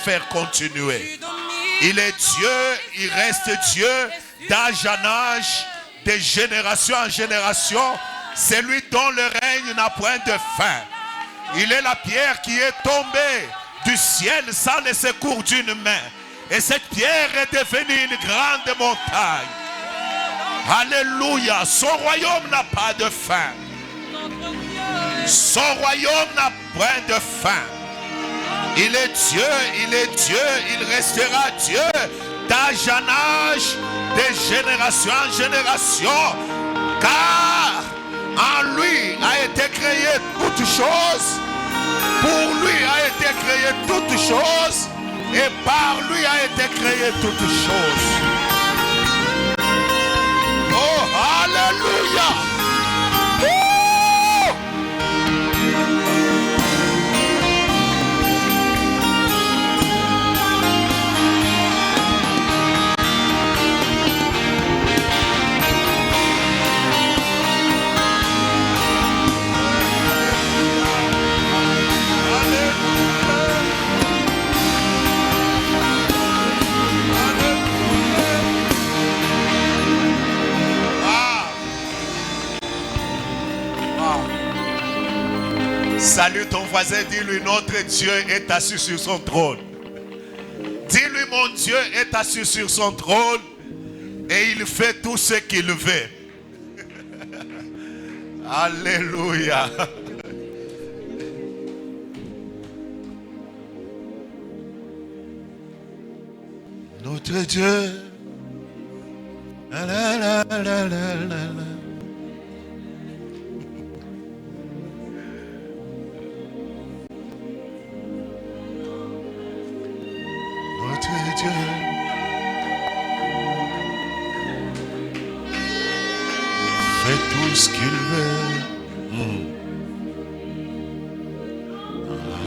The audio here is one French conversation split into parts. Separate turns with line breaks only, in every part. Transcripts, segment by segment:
faire continuer. Il est Dieu, il reste Dieu d'âge en âge, de génération en génération. C'est lui dont le règne n'a point de fin. Il est la pierre qui est tombée du ciel sans le secours d'une main. Et cette pierre est devenue une grande montagne. Alléluia. Son royaume n'a pas de fin. Son royaume n'a point de fin. Il est Dieu, il restera Dieu d'âge en âge, de génération en génération. Car en lui a été créé toute chose. Pour lui a été créé toute chose. Et par lui a été créé toute chose. Oh, alléluia. Salue ton voisin, dis-lui, notre Dieu est assis sur son trône. Dis-lui, mon Dieu est assis sur son trône et il fait tout ce qu'il veut. Alléluia. Notre Dieu. La, la, la, la, la, la. Dieu. Fait tout ce qu'il veut.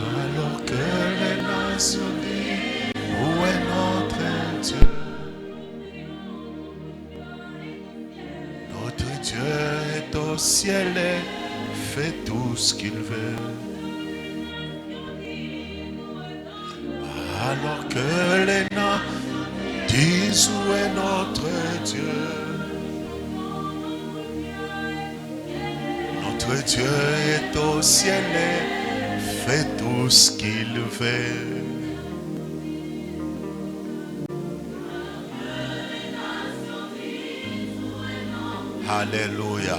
Alors que les nations disent, où est notre Dieu? Notre Dieu est au ciel et fait tout ce qu'il veut. Alors que les nains disent où est notre Dieu. Notre Dieu est au ciel et fait tout ce qu'il veut. Alléluia.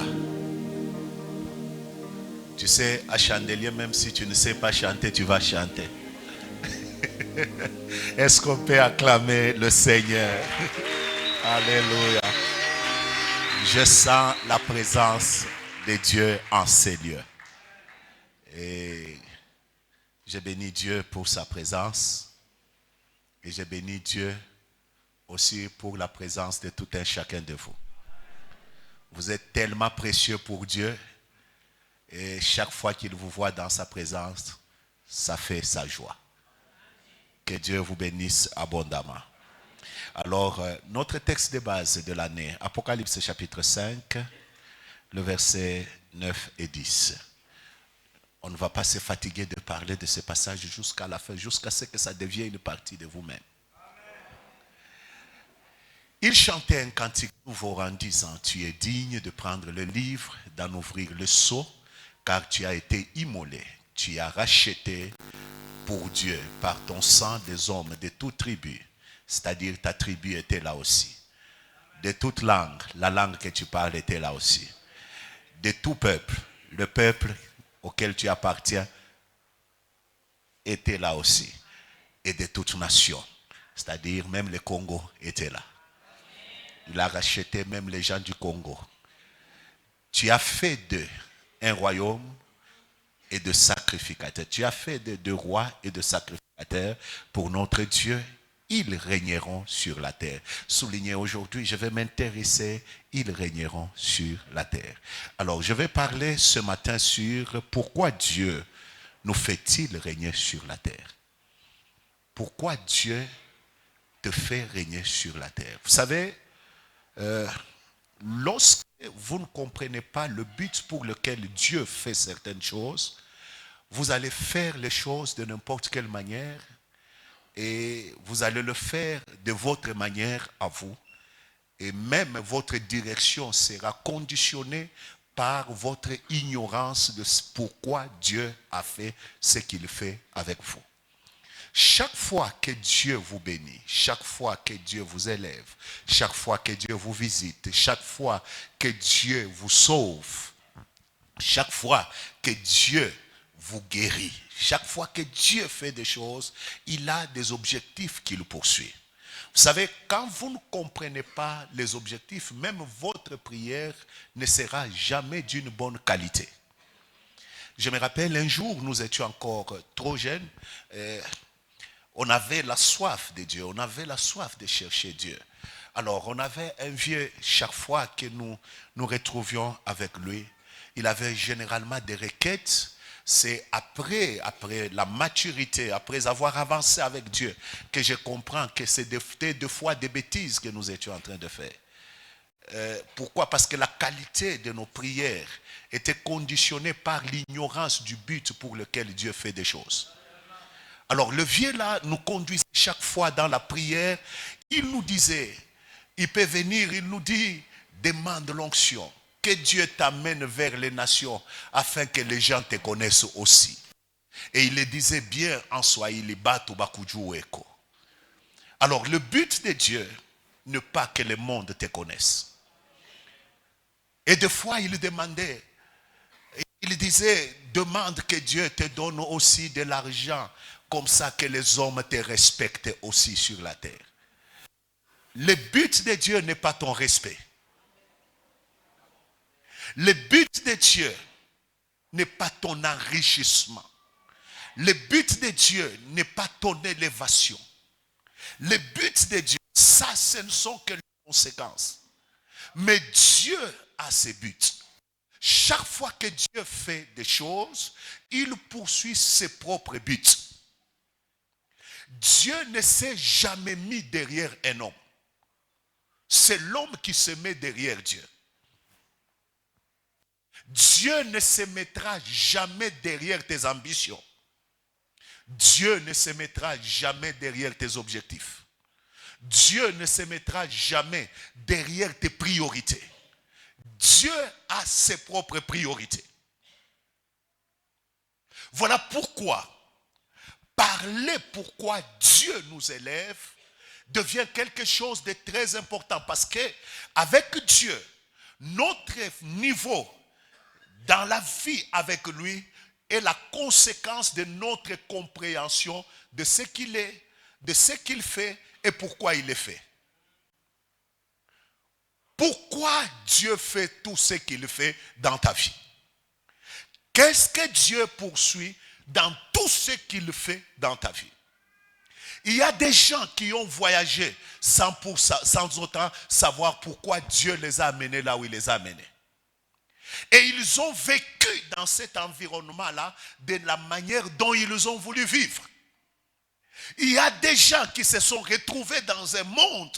Tu sais, à chandelier, même si tu ne sais pas chanter, tu vas chanter. Est-ce qu'on peut acclamer le Seigneur? Alléluia. Je sens la présence de Dieu en ces lieux. Et je bénis Dieu pour sa présence. Et je bénis Dieu aussi pour la présence de tout un chacun de vous. Vous êtes tellement précieux pour Dieu. Et chaque fois qu'il vous voit dans sa présence, ça fait sa joie. Que Dieu vous bénisse abondamment. Alors, notre texte de base de l'année, Apocalypse chapitre 5, le verset 9 et 10. On ne va pas se fatiguer de parler de ce passage jusqu'à la fin, jusqu'à ce que ça devienne une partie de vous-même. Il chantait un cantique nouveau en disant, tu es digne de prendre le livre, d'en ouvrir le sceau, car tu as été immolé, tu as racheté pour Dieu, par ton sang des hommes de toute tribu, c'est-à-dire ta tribu était là aussi. De toute langue, la langue que tu parles était là aussi. De tout peuple, le peuple auquel tu appartiens était là aussi. Et de toute nation, c'est-à-dire même le Congo était là. Il a racheté même les gens du Congo. Tu as fait d'eux un royaume et de sacrificateurs. Tu as fait de rois et de sacrificateurs pour notre Dieu. Ils régneront sur la terre. Souligné aujourd'hui, je vais m'intéresser, ils régneront sur la terre. Alors, je vais parler ce matin sur pourquoi Dieu nous fait-il régner sur la terre. Pourquoi Dieu te fait régner sur la terre. Vous savez, lorsque vous ne comprenez pas le but pour lequel Dieu fait certaines choses, vous allez faire les choses de n'importe quelle manière Et vous allez le faire de votre manière à vous. Et même votre direction sera conditionnée par votre ignorance de pourquoi Dieu a fait ce qu'il fait avec vous. Chaque fois que Dieu vous bénit, chaque fois que Dieu vous élève, chaque fois que Dieu vous visite, chaque fois que Dieu vous sauve, chaque fois que Dieu vous guérit, chaque fois que Dieu fait des choses, il a des objectifs qu'il poursuit. Vous savez, quand vous ne comprenez pas les objectifs, même votre prière ne sera jamais d'une bonne qualité. Je me rappelle un jour, nous étions encore trop jeunes, on avait la soif de Dieu, on avait la soif de chercher Dieu. Alors, on avait un vieux, chaque fois que nous nous retrouvions avec lui, il avait généralement des requêtes. C'est après la maturité, après avoir avancé avec Dieu, que je comprends que c'était deux fois des bêtises que nous étions en train de faire. Pourquoi? Parce que la qualité de nos prières était conditionnée par l'ignorance du but pour lequel Dieu fait des choses. Alors le vieux là nous conduisait chaque fois dans la prière. Il nous disait, il peut venir, il nous dit, demande l'onction. Que Dieu t'amène vers les nations afin que les gens te connaissent aussi. Et il le disait bien en Swahili, Batu Bakuju Eko. Alors le but de Dieu n'est pas que le monde te connaisse. Et des fois il demandait, il disait, demande que Dieu te donne aussi de l'argent, comme ça que les hommes te respectent aussi sur la terre. Le but de Dieu n'est pas ton respect. Le but de Dieu n'est pas ton enrichissement. Le but de Dieu n'est pas ton élévation. Le but de Dieu, ça, ce ne sont que les conséquences. Mais Dieu a ses buts. Chaque fois que Dieu fait des choses, il poursuit ses propres buts. Dieu ne s'est jamais mis derrière un homme. C'est l'homme qui se met derrière Dieu. Dieu ne se mettra jamais derrière tes ambitions. Dieu ne se mettra jamais derrière tes objectifs. Dieu ne se mettra jamais derrière tes priorités. Dieu a ses propres priorités. Voilà pourquoi parler pourquoi Dieu nous élève devient quelque chose de très important. Parce que avec Dieu, notre niveau dans la vie avec lui est la conséquence de notre compréhension de ce qu'il est, de ce qu'il fait et pourquoi il le fait. Pourquoi Dieu fait tout ce qu'il fait dans ta vie? Qu'est-ce que Dieu poursuit dans tout ce qu'il fait dans ta vie? Il y a des gens qui ont voyagé sans autant savoir pourquoi Dieu les a amenés là où il les a amenés. Et ils ont vécu dans cet environnement-là de la manière dont ils ont voulu vivre. Il y a des gens qui se sont retrouvés dans un monde,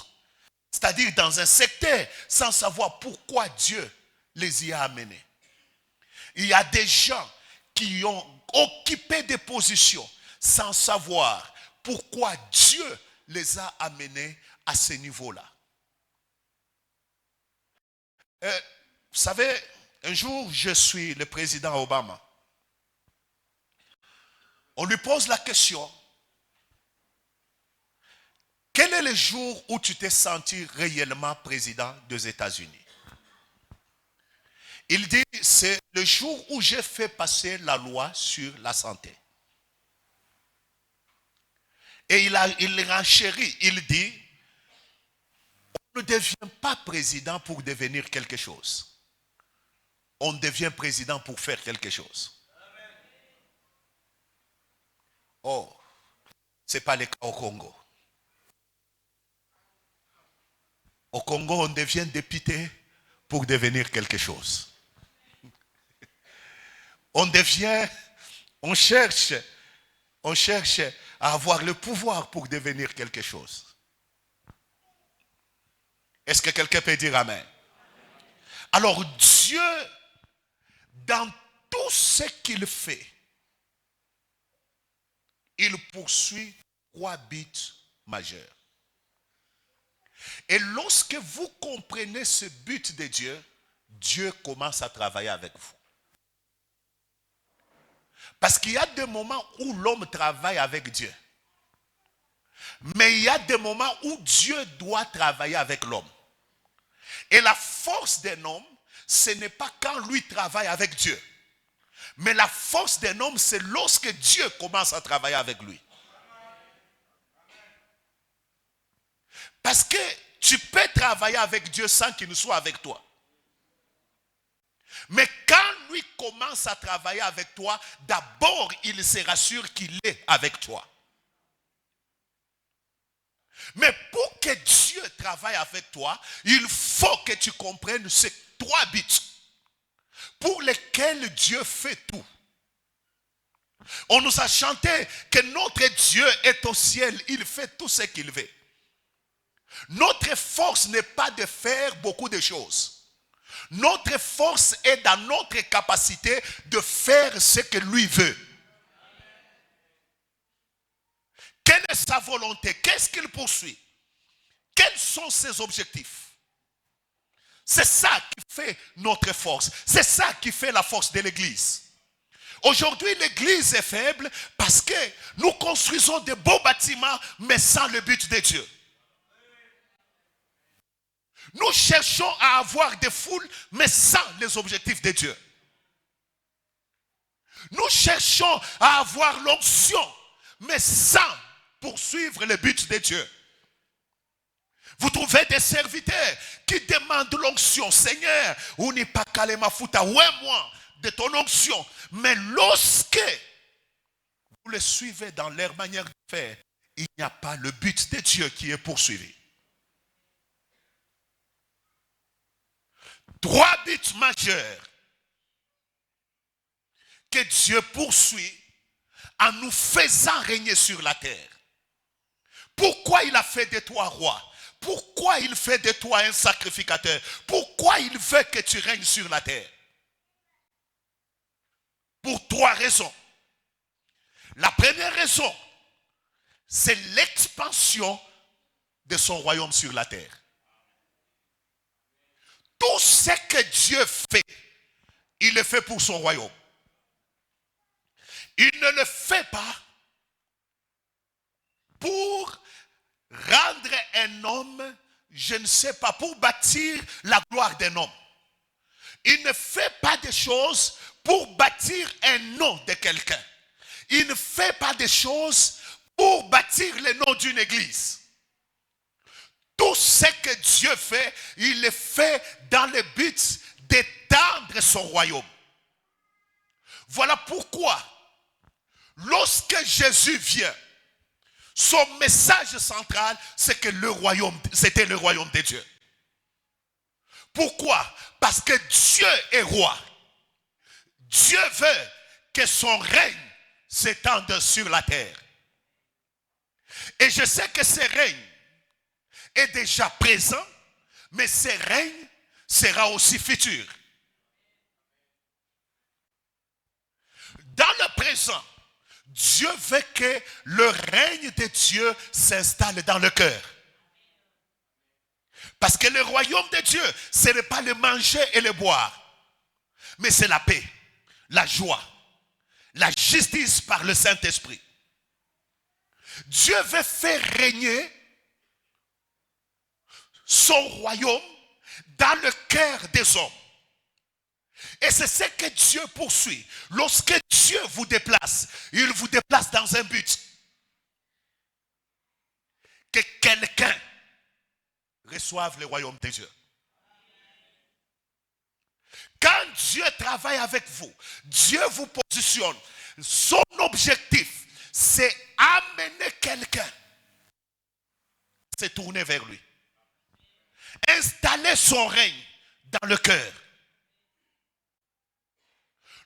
c'est-à-dire dans un secteur, sans savoir pourquoi Dieu les y a amenés. Il y a des gens qui ont occupé des positions sans savoir pourquoi Dieu les a amenés à ce niveau-là. Vous savez, un jour, je suis le président Obama. On lui pose la question, quel est le jour où tu t'es senti réellement président des États-Unis? Il dit, c'est le jour où j'ai fait passer la loi sur la santé. Et il renchérit, il dit, on ne devient pas président pour devenir quelque chose. On devient président pour faire quelque chose. Oh, ce n'est pas le cas au Congo. Au Congo, on devient député pour devenir quelque chose. On cherche à avoir le pouvoir pour devenir quelque chose. Est-ce que quelqu'un peut dire amen? Alors Dieu, dans tout ce qu'il fait, il poursuit 3 buts majeurs. Et lorsque vous comprenez ce but de Dieu, Dieu commence à travailler avec vous. Parce qu'il y a des moments où l'homme travaille avec Dieu. Mais il y a des moments où Dieu doit travailler avec l'homme. Et la force d'un homme, ce n'est pas quand lui travaille avec Dieu. Mais la force d'un homme, c'est lorsque Dieu commence à travailler avec lui. Parce que tu peux travailler avec Dieu sans qu'il ne soit avec toi. Mais quand lui commence à travailler avec toi, d'abord il se rassure qu'il est avec toi. Mais pour que Dieu travaille avec toi, il faut que tu comprennes ces 3 buts pour lesquels Dieu fait tout. On nous a chanté que notre Dieu est au ciel, il fait tout ce qu'il veut. Notre force n'est pas de faire beaucoup de choses. Notre force est dans notre capacité de faire ce que lui veut. Quelle est sa volonté? Qu'est-ce qu'il poursuit? Quels sont ses objectifs? C'est ça qui fait notre force. C'est ça qui fait la force de l'Église. Aujourd'hui, l'Église est faible parce que nous construisons de beaux bâtiments, mais sans le but de Dieu. Nous cherchons à avoir des foules, mais sans les objectifs de Dieu. Nous cherchons à avoir l'onction, mais sans poursuivre le but de Dieu. Vous trouvez des serviteurs qui demandent l'onction. Seigneur, ou n'est pas calé ma fouta, ouais moi de ton onction. Mais lorsque vous les suivez dans leur manière de faire, il n'y a pas le but de Dieu qui est poursuivi. 3 buts majeurs que Dieu poursuit en nous faisant régner sur la terre. Pourquoi il a fait de toi roi? Pourquoi il fait de toi un sacrificateur? Pourquoi il veut que tu règnes sur la terre? Pour 3 raisons. La première raison, c'est l'expansion de son royaume sur la terre. Tout ce que Dieu fait, il le fait pour son royaume. Il ne le fait pas pour rendre un homme, je ne sais pas, pour bâtir la gloire d'un homme. Il ne fait pas des choses pour bâtir un nom de quelqu'un. Il ne fait pas des choses pour bâtir le nom d'une église. Tout ce que Dieu fait, il le fait dans le but d'étendre son royaume. Voilà pourquoi, lorsque Jésus vient, son message central, c'est que c'était le royaume de Dieu. Pourquoi? Parce que Dieu est roi. Dieu veut que son règne s'étende sur la terre. Et je sais que ce règne est déjà présent, mais ce règne sera aussi futur. Dans le présent, Dieu veut que le règne de Dieu s'installe dans le cœur. Parce que le royaume de Dieu, ce n'est pas le manger et le boire, mais c'est la paix, la joie, la justice par le Saint-Esprit. Dieu veut faire régner son royaume dans le cœur des hommes. Et c'est ce que Dieu poursuit. Lorsque Dieu vous déplace, il vous déplace dans un but. Que quelqu'un reçoive le royaume de Dieu. Quand Dieu travaille avec vous, Dieu vous positionne. Son objectif, c'est amener quelqu'un, c'est tourner vers lui. Installer son règne dans le cœur.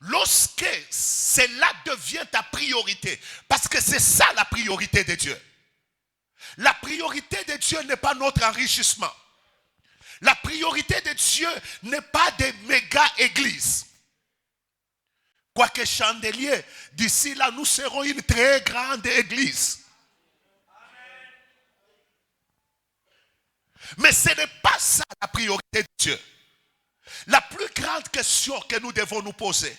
Lorsque cela devient ta priorité, parce que c'est ça la priorité de Dieu. La priorité de Dieu n'est pas notre enrichissement. La priorité de Dieu n'est pas des méga églises. Quoique Chandelier, d'ici là, nous serons une très grande église. Mais ce n'est pas ça la priorité de Dieu. La plus grande question que nous devons nous poser,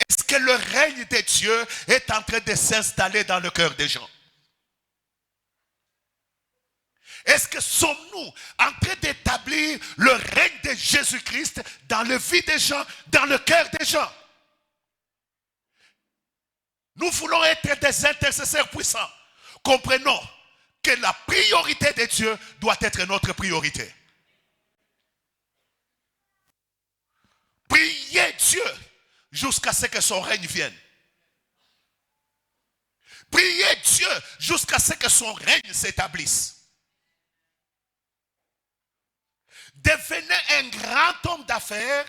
est-ce que le règne de Dieu est en train de s'installer dans le cœur des gens? Est-ce que sommes-nous en train d'établir le règne de Jésus-Christ dans le vie des gens, dans le cœur des gens? Nous voulons être des intercesseurs puissants. Comprenons que la priorité de Dieu doit être notre priorité. Priez Dieu jusqu'à ce que son règne vienne. Priez Dieu jusqu'à ce que son règne s'établisse. Devenez un grand homme d'affaires,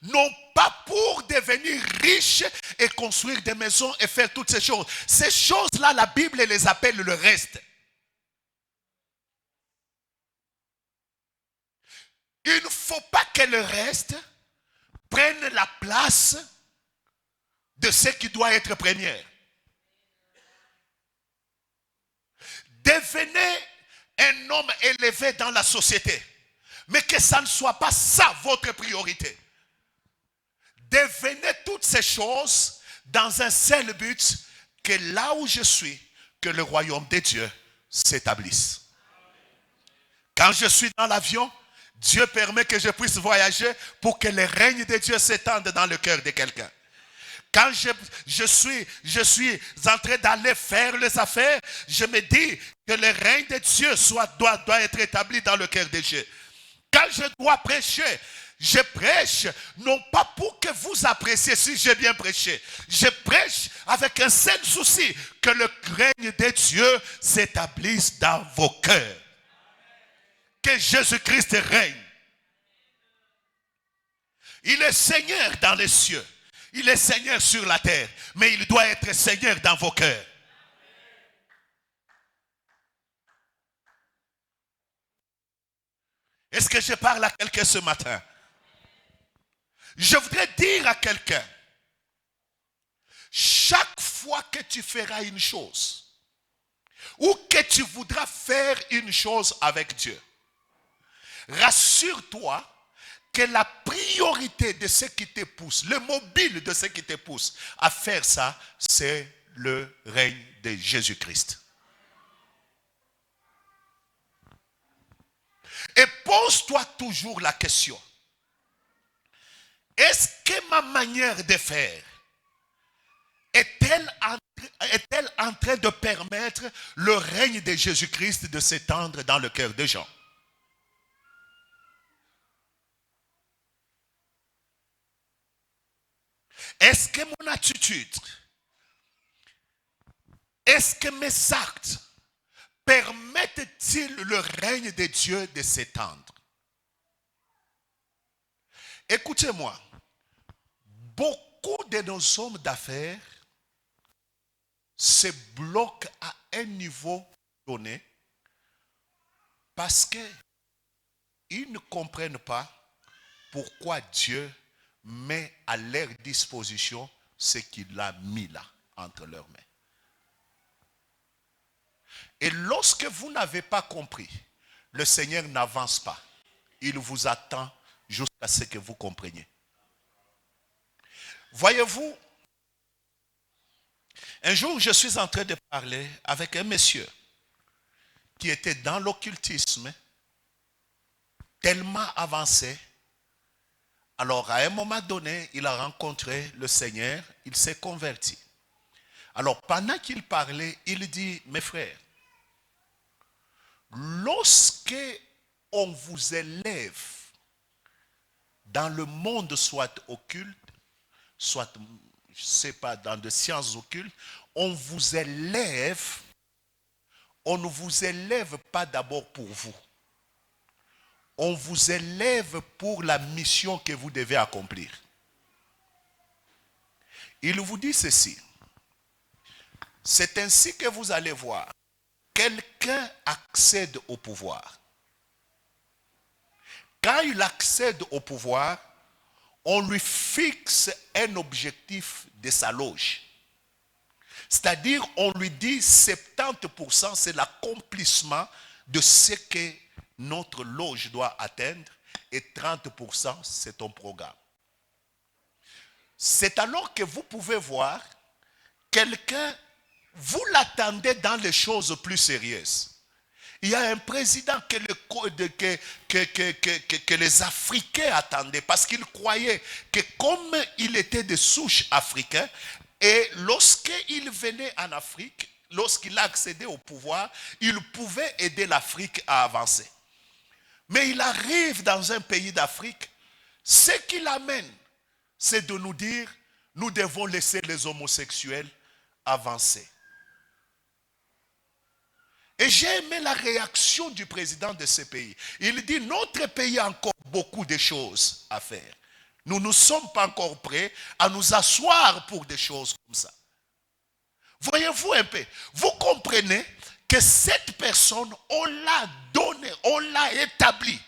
non pas pour devenir riche et construire des maisons et faire toutes ces choses. Ces choses-là, la Bible les appelle le reste. Il ne faut pas que le reste prenne la place de ce qui doit être première. Devenez un homme élevé dans la société, mais que ça ne soit pas ça votre priorité. Devenez toutes ces choses dans un seul but, que là où je suis, que le royaume de Dieu s'établisse. Quand je suis dans l'avion, Dieu permet que je puisse voyager pour que le règne de Dieu s'étende dans le cœur de quelqu'un. Quand je suis en train d'aller faire les affaires, je me dis que le règne de Dieu doit être établi dans le cœur de Dieu. Quand je dois prêcher, je prêche non pas pour que vous appréciez si j'ai bien prêché. Je prêche avec un seul souci, que le règne de Dieu s'établisse dans vos cœurs. Que Jésus-Christ règne. Il est Seigneur dans les cieux. Il est Seigneur sur la terre. Mais il doit être Seigneur dans vos cœurs. Est-ce que je parle à quelqu'un ce matin? Je voudrais dire à quelqu'un, chaque fois que tu feras une chose, ou que tu voudras faire une chose avec Dieu, rassure-toi que la priorité de ce qui te pousse, le mobile de ce qui te pousse à faire ça, c'est le règne de Jésus-Christ. Et pose-toi toujours la question, est-ce que ma manière de faire est-elle en train de permettre le règne de Jésus-Christ de s'étendre dans le cœur des gens? Est-ce que mon attitude, est-ce que mes actes permettent-ils le règne de Dieu de s'étendre? Écoutez-moi, beaucoup de nos hommes d'affaires se bloquent à un niveau donné parce qu'ils ne comprennent pas pourquoi Dieu met à leur disposition ce qu'il a mis là entre leurs mains. Et lorsque vous n'avez pas compris, le Seigneur n'avance pas. Il vous attend jusqu'à ce que vous compreniez. Voyez-vous, un jour je suis en train de parler avec un monsieur qui était dans l'occultisme tellement avancé. Alors à un moment donné, il a rencontré le Seigneur, il s'est converti. Alors pendant qu'il parlait, il dit, mes frères, lorsque on vous élève dans le monde soit occulte, soit, je ne sais pas, dans des sciences occultes, on ne vous élève pas d'abord pour vous. On vous élève pour la mission que vous devez accomplir. Il vous dit ceci. C'est ainsi que vous allez voir. Quelqu'un accède au pouvoir. Quand il accède au pouvoir, on lui fixe un objectif de sa loge. C'est-à-dire, on lui dit 70%, c'est l'accomplissement de ce que notre loge doit atteindre et 30% c'est ton programme. C'est alors que vous pouvez voir quelqu'un, vous l'attendez dans les choses plus sérieuses. Il y a un président que les Africains attendaient parce qu'ils croyaient que comme il était de souche africaine, et lorsqu'il venait en Afrique, lorsqu'il a accédé au pouvoir, il pouvait aider l'Afrique à avancer. Mais il arrive dans un pays d'Afrique, ce qu'il amène, c'est de nous dire, nous devons laisser les homosexuels avancer. Et j'ai aimé la réaction du président de ce pays. Il dit, notre pays a encore beaucoup de choses à faire. Nous ne sommes pas encore prêts à nous asseoir pour des choses comme ça. Voyez-vous un peu, vous comprenez que cette personne, on l'a donnée, on l'a établie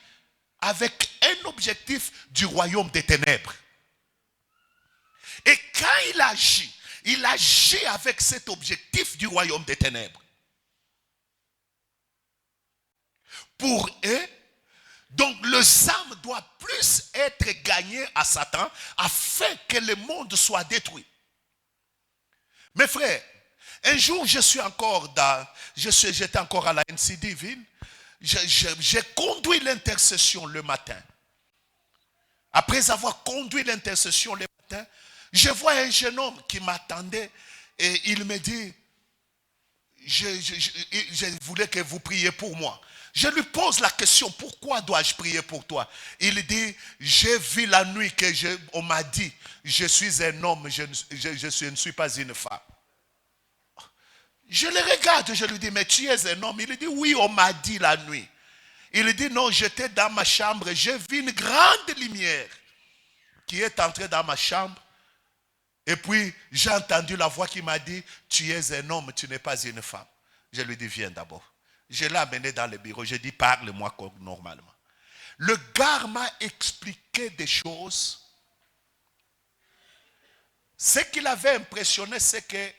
avec un objectif du royaume des ténèbres. Et quand il agit avec cet objectif du royaume des ténèbres. Pour eux, donc les âmes doivent plus être gagnées à Satan afin que le monde soit détruit. Mes frères, un jour j'étais encore à la NCD-Ville, j'ai conduit l'intercession le matin. Après avoir conduit l'intercession le matin, je vois un jeune homme qui m'attendait et il me dit, je voulais que vous priez pour moi. Je lui pose la question, pourquoi dois-je prier pour toi? Il dit, j'ai vu la nuit on m'a dit, je suis un homme, je ne suis pas une femme. Je le regarde, je lui dis, mais tu es un homme? Il dit, oui, on m'a dit la nuit. Il dit, non, j'étais dans ma chambre, j'ai vu une grande lumière qui est entrée dans ma chambre. Et puis, j'ai entendu la voix qui m'a dit, tu es un homme, tu n'es pas une femme. Je lui dis, viens d'abord. Je l'ai amené dans le bureau, je dis, parle-moi normalement. Le gars m'a expliqué des choses. Ce qui l'avait impressionné, c'est que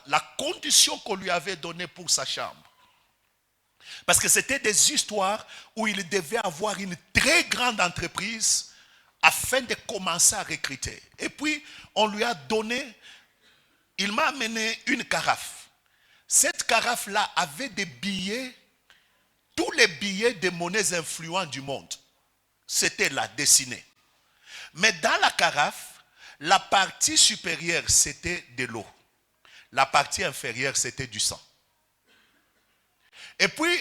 la condition qu'on lui avait donnée pour sa chambre. Parce que c'était des histoires où il devait avoir une très grande entreprise afin de commencer à recruter. Et puis, on lui a donné, il m'a amené une carafe. Cette carafe-là avait des billets, tous les billets des monnaies influentes du monde. C'était là, dessiné. Mais dans la carafe, la partie supérieure, c'était de l'eau. La partie inférieure, c'était du sang. Et puis,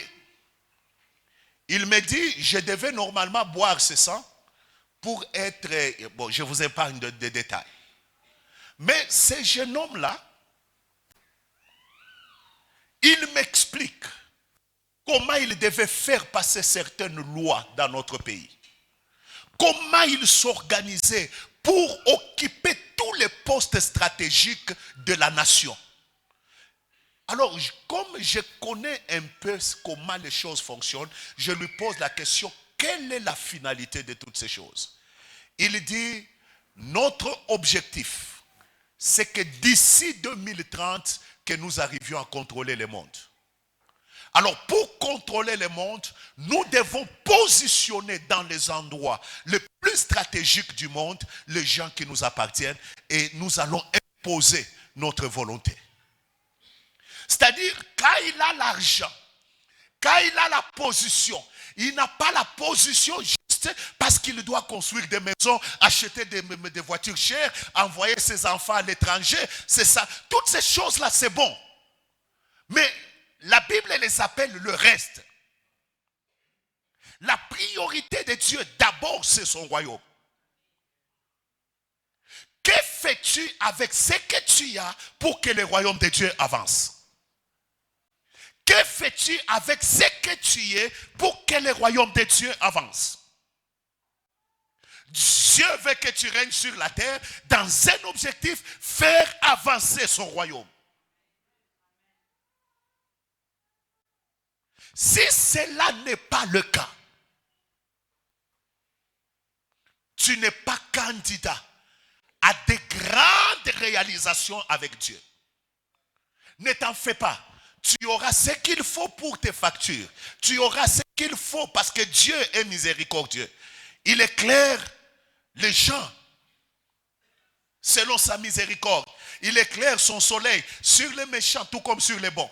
il me dit, je devais normalement boire ce sang pour être... Bon, je vous épargne des détails. Mais ce jeune homme-là, il m'explique comment il devait faire passer certaines lois dans notre pays. Comment il s'organisait pour occuper tous les postes stratégiques de la nation. Alors, comme je connais un peu comment les choses fonctionnent, je lui pose la question, quelle est la finalité de toutes ces choses? Il dit, notre objectif, c'est que d'ici 2030, que nous arrivions à contrôler le monde. Alors, pour contrôler le monde, nous devons positionner dans les endroits les plus stratégiques du monde les gens qui nous appartiennent et nous allons imposer notre volonté. C'est-à-dire, quand il a l'argent, quand il a la position, il n'a pas la position juste parce qu'il doit construire des maisons, acheter des voitures chères, envoyer ses enfants à l'étranger. C'est ça. Toutes ces choses-là, c'est bon. Mais la Bible les appelle le reste. La priorité de Dieu, d'abord, c'est son royaume. Que fais-tu avec ce que tu as pour que le royaume de Dieu avance? Que fais-tu avec ce que tu es pour que le royaume de Dieu avance? Dieu veut que tu règnes sur la terre dans un objectif, faire avancer son royaume. Si cela n'est pas le cas, tu n'es pas candidat à des grandes réalisations avec Dieu. Ne t'en fais pas. tu auras ce qu'il faut pour tes factures. Tu auras ce qu'il faut parce que Dieu est miséricordieux. Il éclaire les gens selon sa miséricorde. Il éclaire son soleil sur les méchants tout comme sur les bons.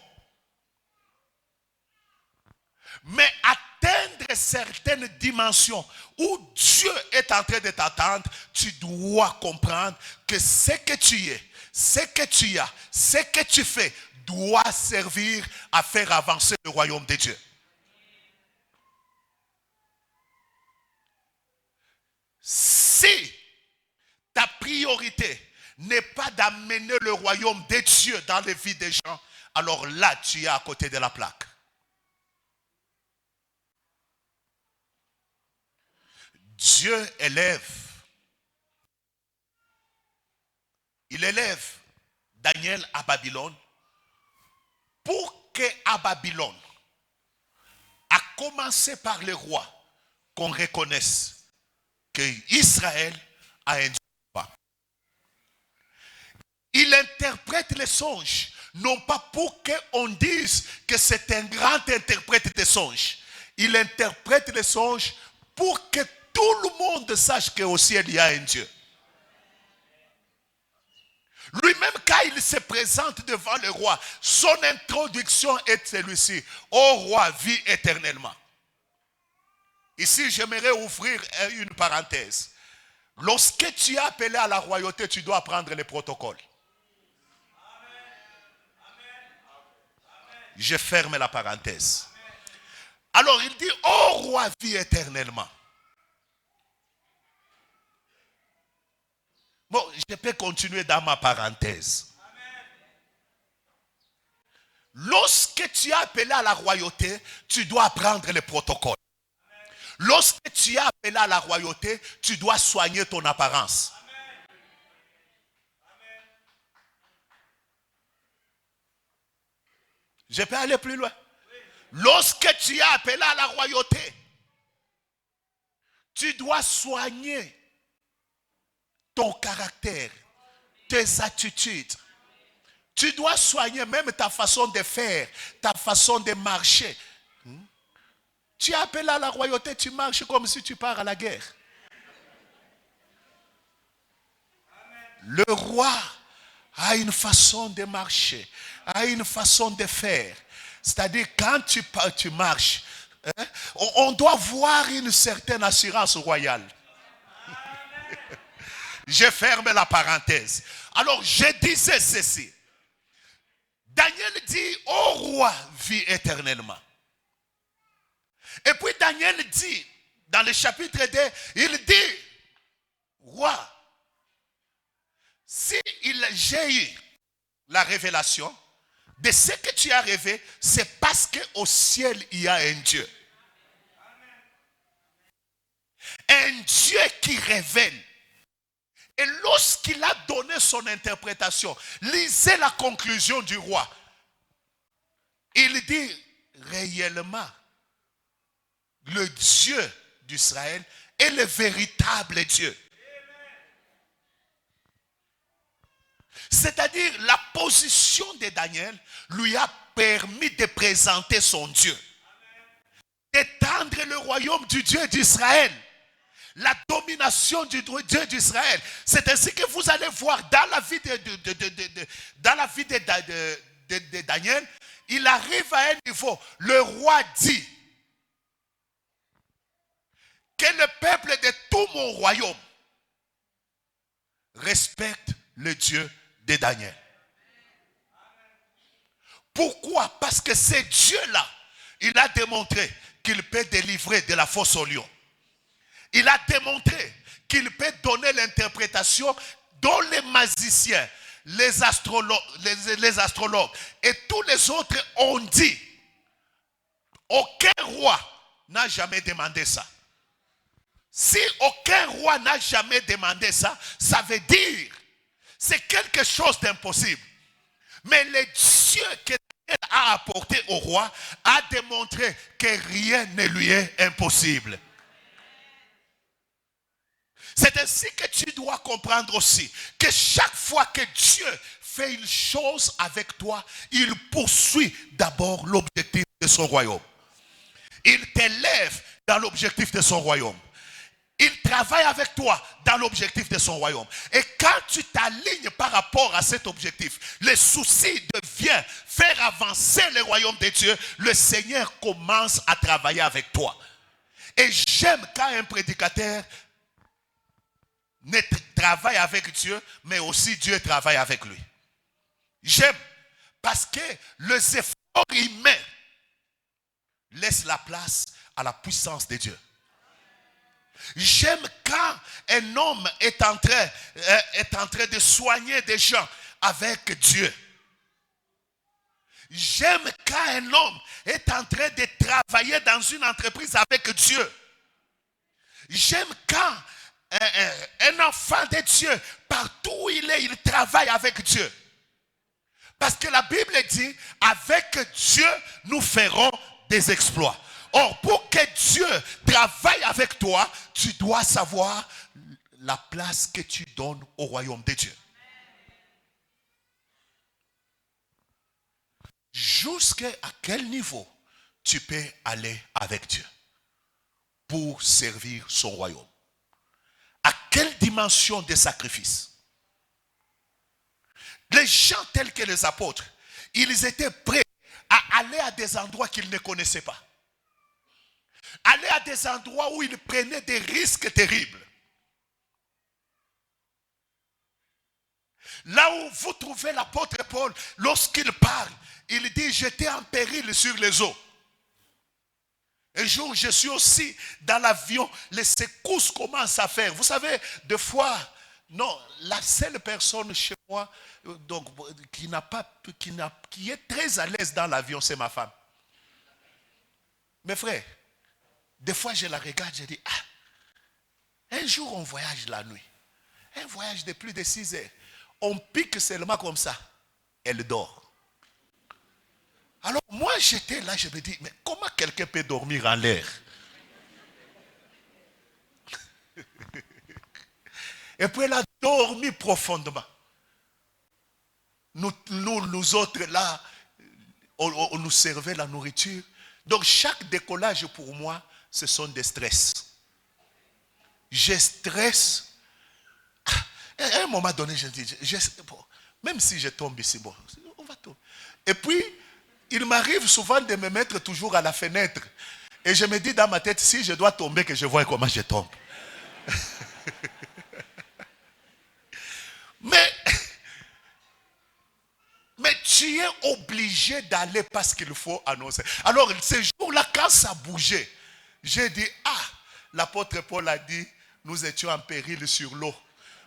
Mais atteindre certaines dimensions où Dieu est en train de t'attendre, tu dois comprendre que ce que tu es, ce que tu as, ce que tu fais doit servir à faire avancer le royaume de Dieu. Si ta priorité n'est pas d'amener le royaume de Dieu dans les vies des gens, alors là, tu es à côté de la plaque. Dieu il élève Daniel à Babylone pour qu'à Babylone, à commencer par les rois, qu'on reconnaisse que Israël a un Dieu. Il interprète les songes, non pas pour qu'on dise que c'est un grand interprète des songes. Il interprète les songes pour que tout le monde sache qu'au ciel il y a un Dieu. Lui-même, quand il se présente devant le roi, son introduction est celui-ci. Ô roi, vis éternellement. Ici, j'aimerais ouvrir une parenthèse. Lorsque tu es appelé à la royauté, tu dois prendre les protocoles. Je ferme la parenthèse. Alors il dit, ô roi, vis éternellement. Bon, je peux continuer dans ma parenthèse. Lorsque tu es appelé à la royauté, tu dois prendre les protocoles. Lorsque tu es appelé à la royauté, tu dois soigner ton apparence. Je peux aller plus loin. Lorsque tu es appelé à la royauté, tu dois soigner ton caractère, tes attitudes. Tu dois soigner même ta façon de faire, ta façon de marcher. Tu es appelé à la royauté, tu marches comme si tu pars à la guerre. Le roi a une façon de marcher, a une façon de faire. C'est-à-dire quand tu marches, on doit voir une certaine assurance royale. Je ferme la parenthèse. Alors je disais ceci. Daniel dit, ô roi, vis éternellement. Et puis Daniel dit, dans le chapitre 2, il dit, roi, si j'ai eu la révélation de ce que tu as rêvé, c'est parce qu'au ciel, il y a un Dieu. Un Dieu qui révèle. Et lorsqu'il a donné son interprétation, lisez la conclusion du roi. Il dit réellement, le Dieu d'Israël est le véritable Dieu. C'est-à-dire la position de Daniel lui a permis de présenter son Dieu. D'étendre le royaume du Dieu d'Israël. La domination du Dieu d'Israël. C'est ainsi que vous allez voir dans la vie de Daniel, il arrive à un niveau. Le roi dit que le peuple de tout mon royaume respecte le Dieu de Daniel. Pourquoi? Parce que ce Dieu-là, il a démontré qu'il peut délivrer de la fosse au lion. Il a démontré qu'il peut donner l'interprétation dont les magiciens, les astrologues et tous les autres ont dit. Aucun roi n'a jamais demandé ça. Si aucun roi n'a jamais demandé ça, ça veut dire c'est quelque chose d'impossible. Mais le Dieu que Dieu a apporté au roi a démontré que rien ne lui est impossible. C'est ainsi que tu dois comprendre aussi que chaque fois que Dieu fait une chose avec toi, il poursuit d'abord l'objectif de son royaume. Il t'élève dans l'objectif de son royaume. Il travaille avec toi dans l'objectif de son royaume. Et quand tu t'alignes par rapport à cet objectif, le souci devient faire avancer le royaume de Dieu. Le Seigneur commence à travailler avec toi. Et j'aime quand un prédicateur travaille avec Dieu, mais aussi Dieu travaille avec lui. J'aime parce que les efforts humains laissent la place à la puissance de Dieu. J'aime quand un homme est en train de soigner des gens avec Dieu. J'aime quand un homme est en train de travailler dans une entreprise avec Dieu. J'aime quand un enfant de Dieu, partout où il est, il travaille avec Dieu. Parce que la Bible dit, avec Dieu, nous ferons des exploits. Or, pour que Dieu travaille avec toi, tu dois savoir la place que tu donnes au royaume de Dieu. Jusqu'à quel niveau tu peux aller avec Dieu pour servir son royaume? À quelle dimension de sacrifice? Les gens tels que les apôtres, ils étaient prêts à aller à des endroits qu'ils ne connaissaient pas. Aller à des endroits où ils prenaient des risques terribles. Là où vous trouvez l'apôtre Paul, lorsqu'il parle, il dit, j'étais en péril sur les eaux. Un jour, je suis aussi dans l'avion, les secousses commencent à faire. Vous savez, des fois, non, la seule personne chez moi donc, qui est très à l'aise dans l'avion, c'est ma femme. Mes frères, des fois, je la regarde, je dis, un jour, on voyage la nuit. Un voyage de plus de 6 heures. On pique seulement comme ça. Elle dort. Alors, moi, j'étais là, je me dis, mais comment quelqu'un peut dormir en l'air? Et puis, elle a dormi profondément. Nous autres, là, on nous servait la nourriture. Donc, chaque décollage pour moi, ce sont des stress. Je stresse. À un moment donné, je dis, bon, même si je tombe ici, bon, on va tomber. Et puis, il m'arrive souvent de me mettre toujours à la fenêtre. Et je me dis dans ma tête, si je dois tomber, que je vois comment je tombe. Mais tu es obligé d'aller parce qu'il faut annoncer. Alors, ce jour-là, quand ça bougeait, j'ai dit, l'apôtre Paul a dit, nous étions en péril sur l'eau.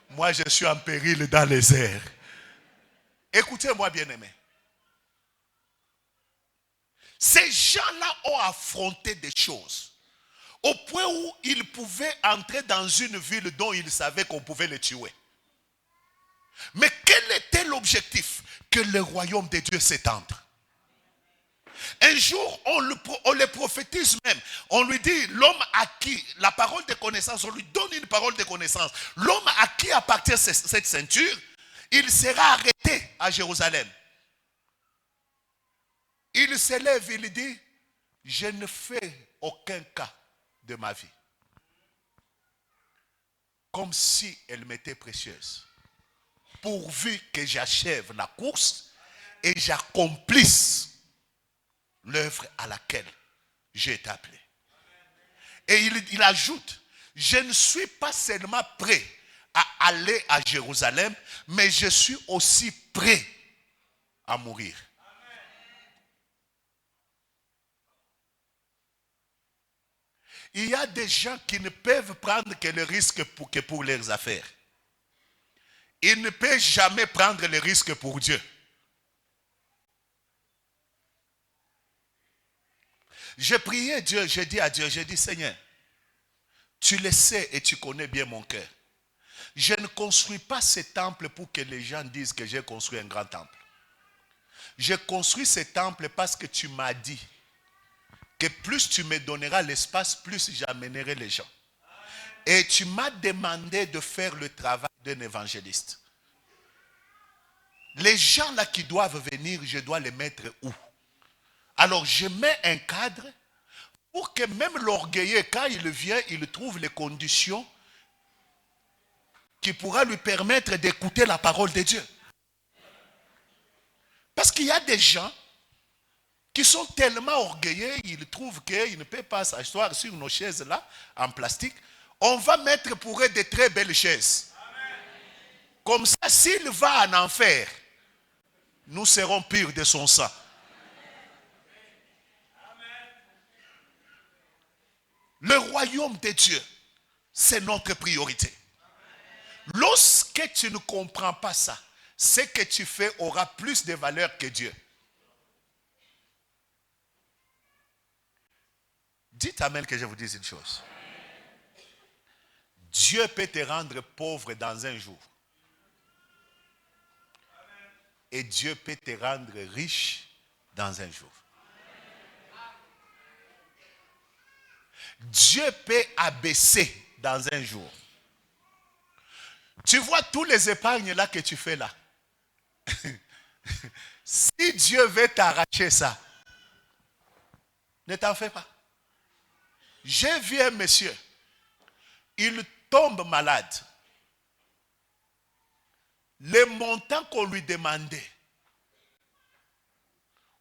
Moi, je suis en péril dans les airs. Écoutez-moi, bien-aimés. Ces gens-là ont affronté des choses. Au point où ils pouvaient entrer dans une ville dont ils savaient qu'on pouvait les tuer. Mais quel était l'objectif? Que le royaume de Dieu s'étende. Un jour, on le prophétise même. On lui dit, l'homme à qui la parole de connaissance, on lui donne une parole de connaissance. L'homme à qui appartient cette ceinture, il sera arrêté à Jérusalem. Il se lève, il dit, je ne fais aucun cas de ma vie. Comme si elle m'était précieuse. Pourvu que j'achève la course et j'accomplisse l'œuvre à laquelle j'ai été appelé. Et il ajoute, je ne suis pas seulement prêt à aller à Jérusalem, mais je suis aussi prêt à mourir. Il y a des gens qui ne peuvent prendre que le risque que pour leurs affaires. Ils ne peuvent jamais prendre le risque pour Dieu. J'ai prié Dieu, j'ai dit à Dieu, j'ai dit, Seigneur, tu le sais et tu connais bien mon cœur. Je ne construis pas ce temple pour que les gens disent que j'ai construit un grand temple. J'ai construit ce temple parce que tu m'as dit que plus tu me donneras l'espace, plus j'amènerai les gens. Et tu m'as demandé de faire le travail d'un évangéliste. Les gens là qui doivent venir, je dois les mettre où? Alors je mets un cadre pour que même l'orgueilleux, quand il vient, il trouve les conditions qui pourra lui permettre d'écouter la parole de Dieu. Parce qu'il y a des gens qui sont tellement orgueilleux, ils trouvent qu'ils ne peuvent pas s'asseoir sur nos chaises là, en plastique. On va mettre pour eux de très belles chaises. Comme ça, s'il va en enfer, nous serons purs de son sang. Le royaume de Dieu, c'est notre priorité. Lorsque tu ne comprends pas ça, ce que tu fais aura plus de valeur que Dieu. Dites amen que je vous dise une chose. Dieu peut te rendre pauvre dans un jour. Et Dieu peut te rendre riche dans un jour. Dieu peut abaisser dans un jour. Tu vois tous les épargnes là que tu fais là. Si Dieu veut t'arracher ça, ne t'en fais pas. J'ai vu un monsieur, il tombe malade. Le montant qu'on lui demandait,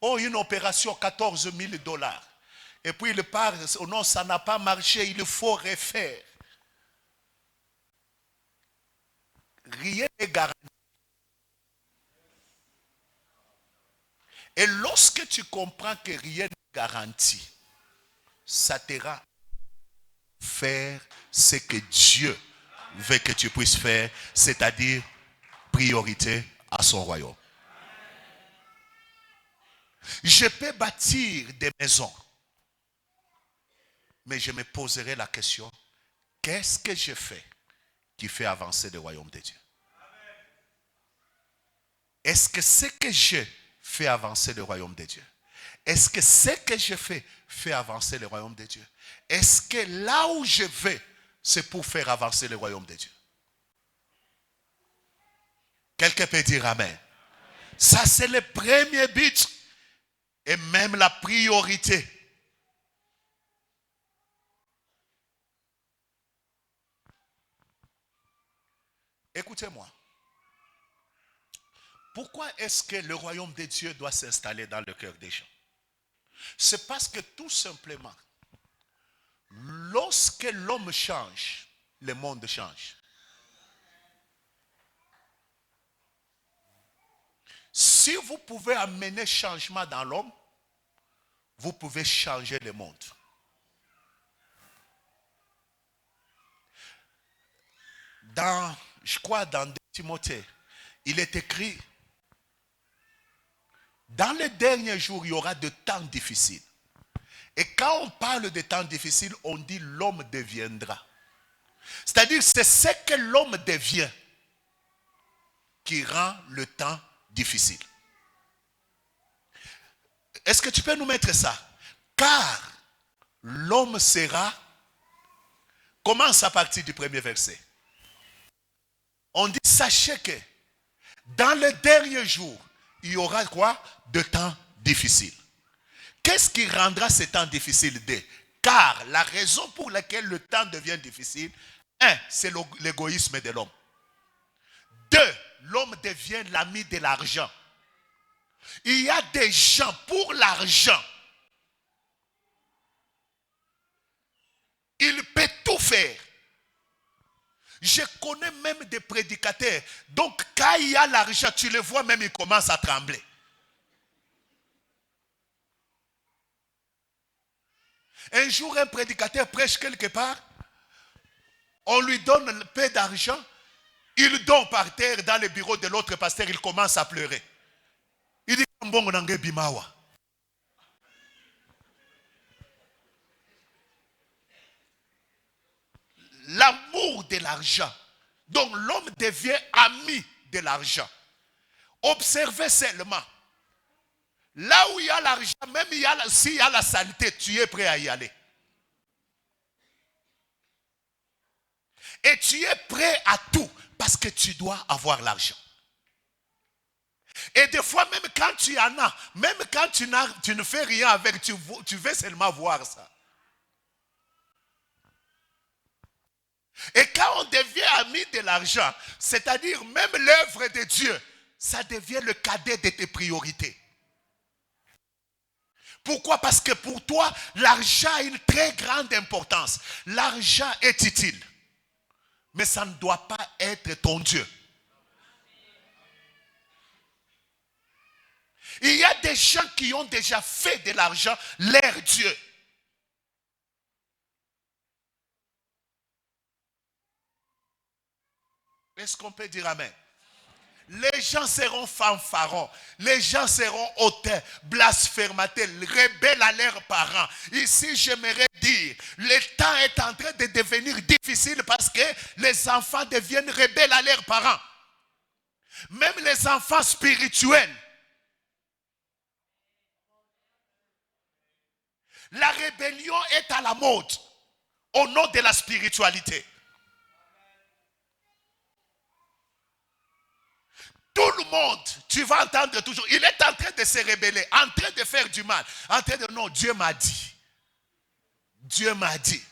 oh, une opération 14 000 $. Et puis il part, oh non, ça n'a pas marché, il faut refaire. Rien n'est garanti. Et lorsque tu comprends que rien n'est garanti, ça te rend faire ce que Dieu veut que tu puisses faire, c'est-à-dire priorité à son royaume. Je peux bâtir des maisons, mais je me poserai la question, qu'est-ce que je fais qui fait avancer le royaume de Dieu? Est-ce que ce que je fais avancer le royaume de Dieu? Est-ce que ce que je fais fait avancer le royaume de Dieu? Est-ce que là où je vais, c'est pour faire avancer le royaume de Dieu? Quelqu'un peut dire amen. Ça, c'est le premier but et même la priorité. Écoutez-moi. Pourquoi est-ce que le royaume de Dieu doit s'installer dans le cœur des gens? C'est parce que tout simplement, lorsque l'homme change, le monde change. Si vous pouvez amener changement dans l'homme, vous pouvez changer le monde. Je crois dans 2 Timothée, il est écrit, dans les derniers jours, il y aura de temps difficiles. Et quand on parle de temps difficiles, on dit l'homme deviendra. C'est-à-dire c'est ce que l'homme devient qui rend le temps difficile. Est-ce que tu peux nous mettre ça? Car l'homme sera, commence à partir du premier verset. On dit, sachez que dans les derniers jours, il y aura quoi? De temps difficiles. Qu'est-ce qui rendra ces temps difficiles? Car la raison pour laquelle le temps devient difficile, 1, c'est l'égoïsme de l'homme. 2, l'homme devient l'ami de l'argent. Il y a des gens pour l'argent. Il peut tout faire. Je connais même des prédicateurs. Donc quand il y a l'argent, tu le vois même, il commence à trembler. Un jour, un prédicateur prêche quelque part. On lui donne un peu d'argent. Il donne par terre dans le bureau de l'autre pasteur. Il commence à pleurer. Il dit, l'amour de l'argent. Donc l'homme devient ami de l'argent. Observez seulement. Là où il y a l'argent, même s'il y a la saleté, tu es prêt à y aller. Et tu es prêt à tout parce que tu dois avoir l'argent. Et des fois, même quand tu en as, même quand tu ne fais rien avec, tu veux seulement voir ça. Et quand on devient ami de l'argent, c'est-à-dire même l'œuvre de Dieu, ça devient le cadet de tes priorités. Pourquoi? Parce que pour toi, l'argent a une très grande importance. L'argent est utile. Mais ça ne doit pas être ton Dieu. Il y a des gens qui ont déjà fait de l'argent leur Dieu. Est-ce qu'on peut dire amen? Les gens seront fanfarons, les gens seront hautains, blasphémateurs, rebelles à leurs parents. Ici, j'aimerais dire, le temps est en train de devenir difficile parce que les enfants deviennent rebelles à leurs parents. Même les enfants spirituels. La rébellion est à la mode au nom de la spiritualité. Tout le monde, tu vas entendre toujours, il est en train de se rebeller, en train de faire du mal, en train de non, Dieu m'a dit. Dieu m'a dit.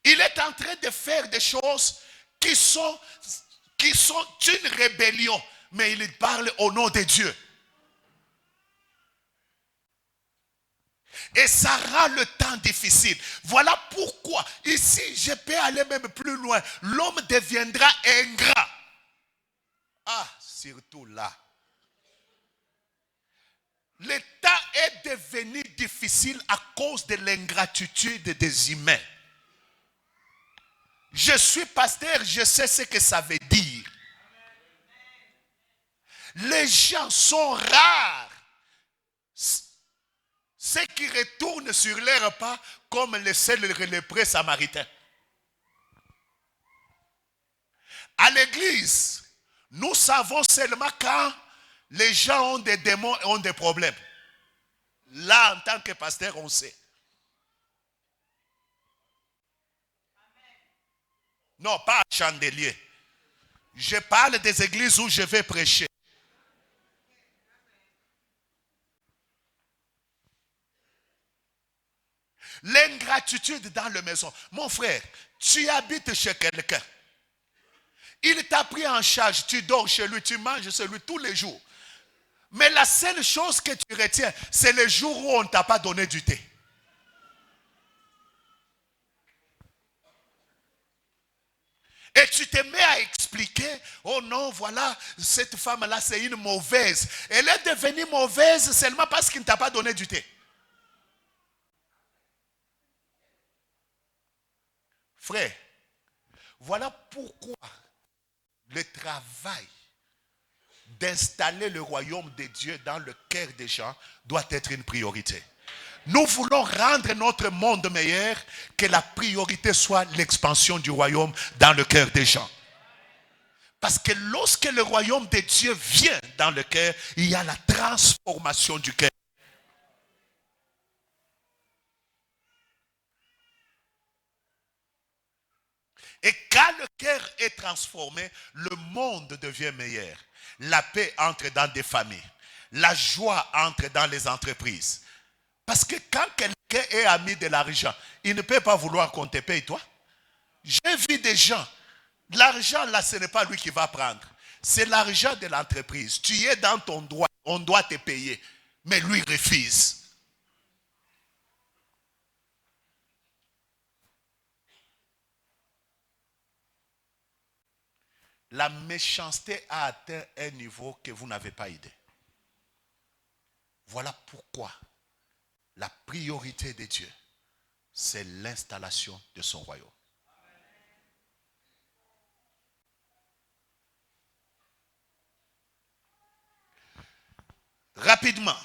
Il est en train de faire des choses qui sont une rébellion, mais il parle au nom de Dieu. Et ça rend le temps difficile. Voilà pourquoi, ici, je peux aller même plus loin. L'homme deviendra ingrat. Ah, surtout là. Le temps est devenu difficile à cause de l'ingratitude des humains. Je suis pasteur, je sais ce que ça veut dire. Les gens sont rares. Ceux qui retournent sur leurs pas comme les lépreux samaritains. À l'église, nous savons seulement quand les gens ont des démons et ont des problèmes. Là, en tant que pasteur, on sait. Non, pas à chandelier. Je parle des églises où je vais prêcher. L'ingratitude dans la maison. Mon frère, tu habites chez quelqu'un. Il t'a pris en charge, tu dors chez lui, tu manges chez lui tous les jours. Mais la seule chose que tu retiens, c'est le jour où on ne t'a pas donné du thé. Et tu te mets à expliquer, oh non, voilà, cette femme-là, c'est une mauvaise. Elle est devenue mauvaise seulement parce qu'il ne t'a pas donné du thé. Frère, voilà pourquoi le travail d'installer le royaume de Dieu dans le cœur des gens doit être une priorité. Nous voulons rendre notre monde meilleur, que la priorité soit l'expansion du royaume dans le cœur des gens. Parce que lorsque le royaume de Dieu vient dans le cœur, il y a la transformation du cœur. Et quand le cœur est transformé, le monde devient meilleur. La paix entre dans des familles. La joie entre dans les entreprises. Parce que quand quelqu'un est ami de l'argent, il ne peut pas vouloir qu'on te paye toi. J'ai vu des gens, l'argent là, ce n'est pas lui qui va prendre. C'est l'argent de l'entreprise. Tu es dans ton droit, on doit te payer. Mais lui refuse. La méchanceté a atteint un niveau que vous n'avez pas idée. Voilà pourquoi la priorité de Dieu, c'est l'installation de son royaume. Rapidement,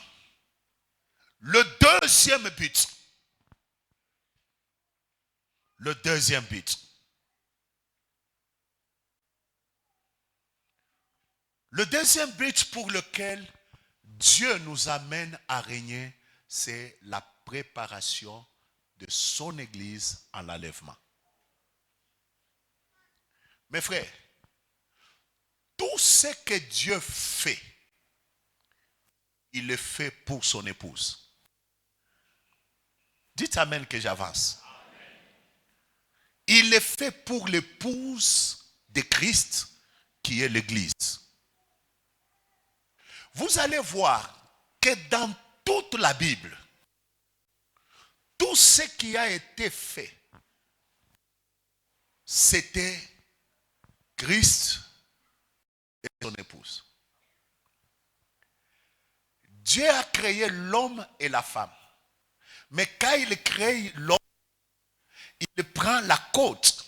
le deuxième but. Le deuxième but. Le deuxième but pour lequel Dieu nous amène à régner, c'est la préparation de son Église en l'enlèvement. Mes frères, tout ce que Dieu fait, il le fait pour son épouse. Dites amen que j'avance. Il le fait pour l'épouse de Christ qui est l'Église. Vous allez voir que dans toute la Bible, tout ce qui a été fait, c'était Christ et son épouse. Dieu a créé l'homme et la femme. Mais quand il crée l'homme, il prend la côte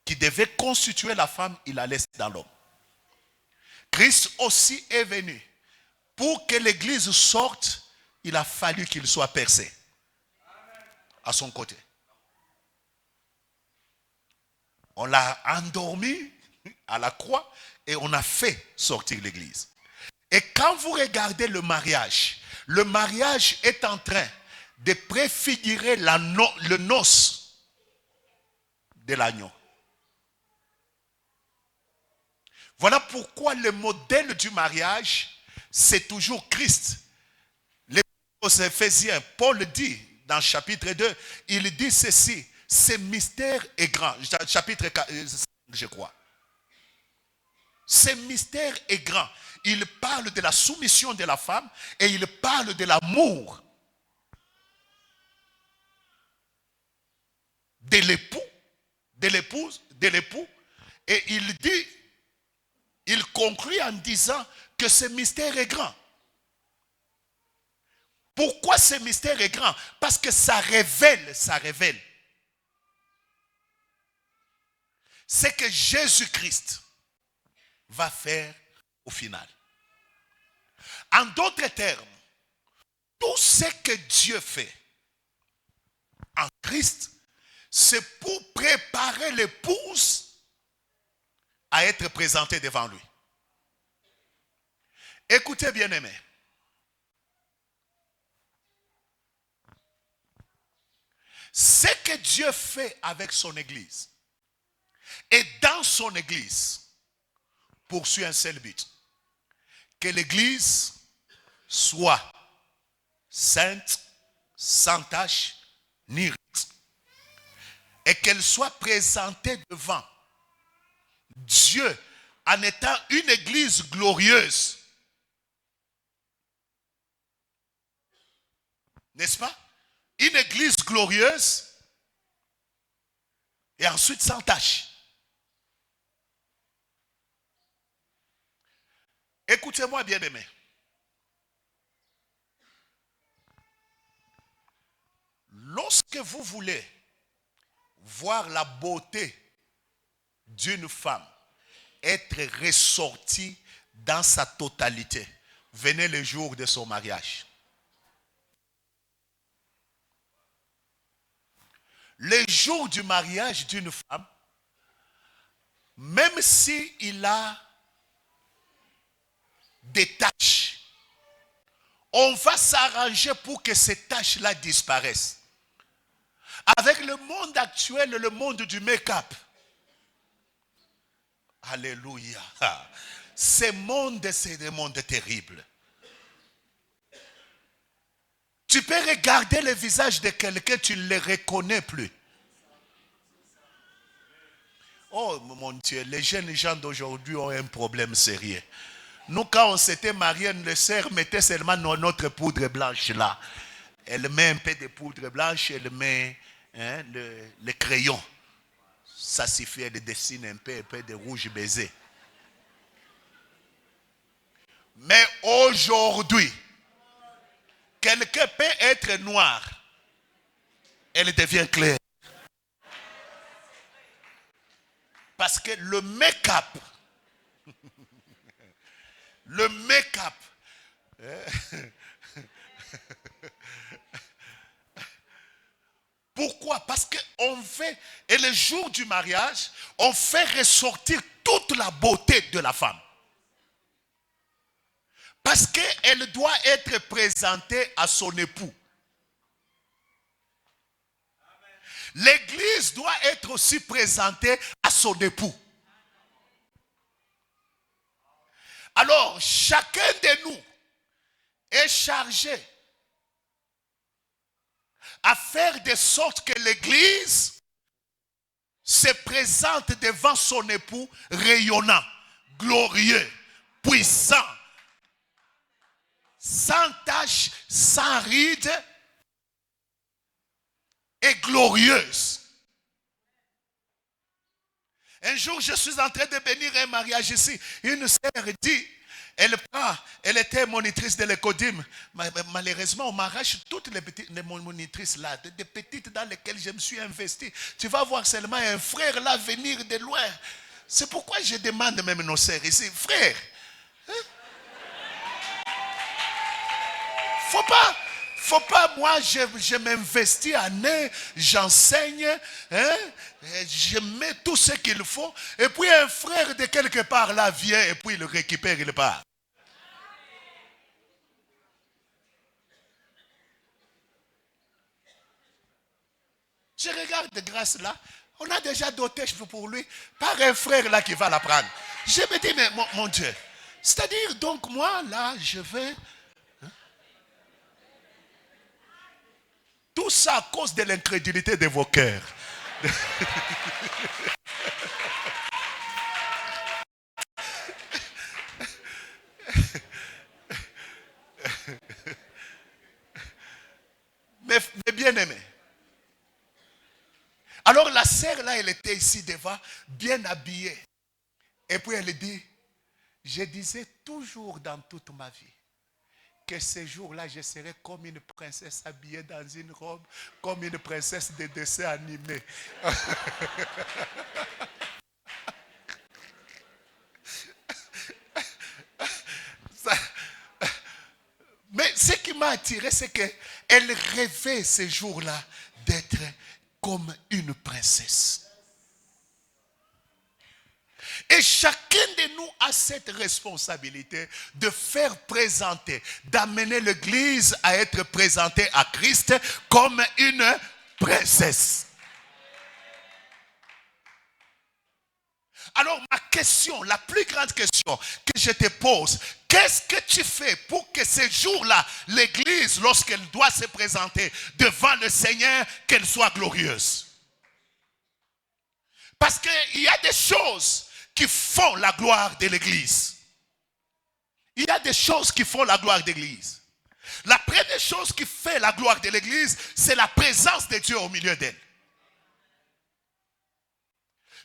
qui devait constituer la femme, il la laisse dans l'homme. Christ aussi est venu. Pour que l'église sorte, il a fallu qu'il soit percé à son côté. On l'a endormi à la croix et on a fait sortir l'église. Et quand vous regardez le mariage est en train de préfigurer le noce de l'agneau. Voilà pourquoi le modèle du mariage, c'est toujours Christ. Aux Éphésiens, Paul dit dans chapitre 2, il dit ceci, ce mystère est grand. Chapitre 5, je crois. Ce mystère est grand. Il parle de la soumission de la femme et il parle de l'amour de l'époux, de l'épouse, de l'époux. Et il conclut en disant que ce mystère est grand. Pourquoi ce mystère est grand? Parce que ça révèle ce que Jésus-Christ va faire au final. En d'autres termes, tout ce que Dieu fait en Christ, c'est pour préparer l'épouse à être présentée devant lui. Écoutez bien aimé. Ce que Dieu fait avec son église et dans son église poursuit un seul but. Que l'église soit sainte, sans tache, ni rite. Et qu'elle soit présentée devant Dieu en étant une église glorieuse. N'est-ce pas? Une église glorieuse et ensuite sans tache. Écoutez-moi bien aimé. Lorsque vous voulez voir la beauté d'une femme être ressortie dans sa totalité, venez le jour de son mariage. Le jour du mariage d'une femme, même s'il a des taches, on va s'arranger pour que ces taches-là disparaissent. Avec le monde actuel, le monde du make-up. Alléluia. Ce monde, c'est un monde terrible. Tu peux regarder le visage de quelqu'un, tu ne le reconnais plus. Oh mon Dieu, les jeunes gens d'aujourd'hui ont un problème sérieux. Nous, quand on s'était mariés, les sœurs mettaient seulement notre poudre blanche là. Elle met un peu de poudre blanche, elle met le crayon. Ça suffit, elle dessine un peu de rouge baiser. Mais aujourd'hui, quelqu'un peut être noir, elle devient claire. Parce que le make-up, pourquoi? Parce qu'on fait, et le jour du mariage, on fait ressortir toute la beauté de la femme. Parce qu'elle doit être présentée à son époux. L'église doit être aussi présentée à son époux. Alors, chacun de nous est chargé à faire de sorte que l'Église se présente devant son époux rayonnant, glorieux, puissant, sans tache, sans ride et glorieuse. Un jour, je suis en train de bénir un mariage ici. Une sœur dit, elle était monitrice de l'écodim. Malheureusement, on m'arrache toutes les monitrices là, des petites dans lesquelles je me suis investi. Tu vas voir seulement un frère là venir de loin. C'est pourquoi je demande même nos sœurs ici, frère, faut pas, moi je m'investis en eux, j'enseigne, je mets tout ce qu'il faut, et puis un frère de quelque part là vient et puis il le récupère, il part. Je regarde de grâce là, on a déjà doté pour lui par un frère là qui va la prendre. Je me dis, mais mon Dieu, c'est-à-dire donc moi là, je vais... Tout ça à cause de l'incrédulité de vos cœurs. Mais bien aimé. Alors la sœur là, elle était ici devant, bien habillée. Et puis elle dit, je disais toujours dans toute ma vie que ce jour-là, je serai comme une princesse habillée dans une robe, comme une princesse de dessin animé. Mais ce qui m'a attiré, c'est qu'elle rêvait ce jour-là d'être comme une princesse. Et chacun de nous a cette responsabilité de faire présenter, d'amener l'Église à être présentée à Christ comme une princesse. Alors ma question, la plus grande question que je te pose, qu'est-ce que tu fais pour que ce jour-là, l'Église, lorsqu'elle doit se présenter devant le Seigneur, qu'elle soit glorieuse? Parce qu'il y a des choses qui font la gloire de l'Église. Il y a des choses qui font la gloire de l'Église. La première chose qui fait la gloire de l'Église, c'est la présence de Dieu au milieu d'elle.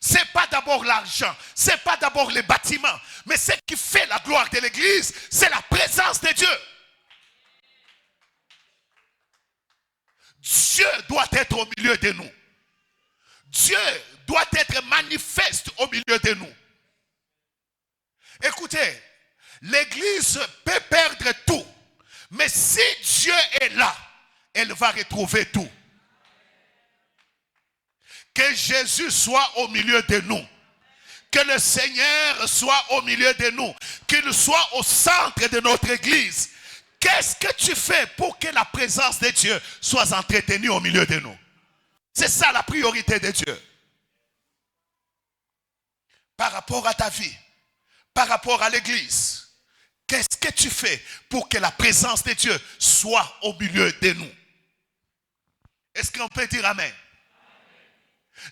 Ce n'est pas d'abord l'argent, ce n'est pas d'abord les bâtiments, mais ce qui fait la gloire de l'Église, c'est la présence de Dieu. Dieu doit être au milieu de nous. Dieu doit être manifeste au milieu de nous. Écoutez, l'Église peut perdre tout, mais si Dieu est là, elle va retrouver tout. Que Jésus soit au milieu de nous. Que le Seigneur soit au milieu de nous. Qu'il soit au centre de notre Église. Qu'est-ce que tu fais pour que la présence de Dieu soit entretenue au milieu de nous? C'est ça la priorité de Dieu. Par rapport à ta vie, par rapport à l'Église, qu'est-ce que tu fais pour que la présence de Dieu soit au milieu de nous? Est-ce qu'on peut dire Amen?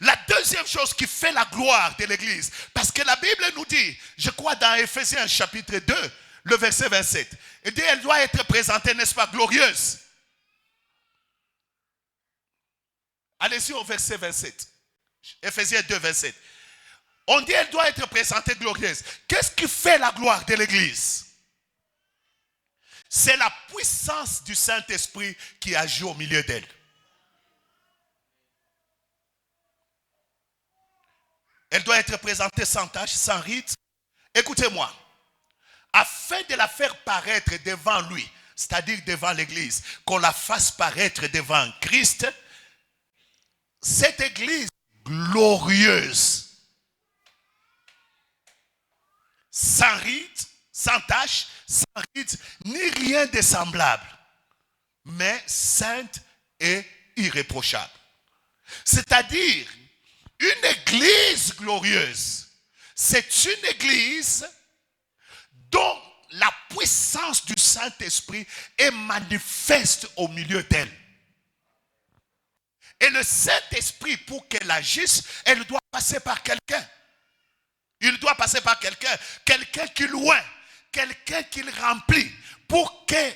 La deuxième chose qui fait la gloire de l'Église, parce que la Bible nous dit, je crois dans Ephésiens chapitre 2, le verset 27, il dit elle doit être présentée, n'est-ce pas, glorieuse. Allez-y au verset 27. Ephésiens 2, 27. On dit elle doit être présentée glorieuse. Qu'est-ce qui fait la gloire de l'Église? C'est la puissance du Saint-Esprit qui agit au milieu d'elle. Elle doit être présentée sans tache, sans ride. Écoutez-moi. Afin de la faire paraître devant lui, c'est-à-dire devant l'Église, qu'on la fasse paraître devant Christ, cette Église glorieuse, sans ride, sans tache, sans ride, ni rien de semblable, mais sainte et irréprochable. C'est-à-dire, une église glorieuse, c'est une église dont la puissance du Saint-Esprit est manifeste au milieu d'elle. Et le Saint-Esprit, pour qu'elle agisse, elle doit passer par quelqu'un. Il doit passer par quelqu'un. Quelqu'un qui loin, quelqu'un qui le remplit, pour que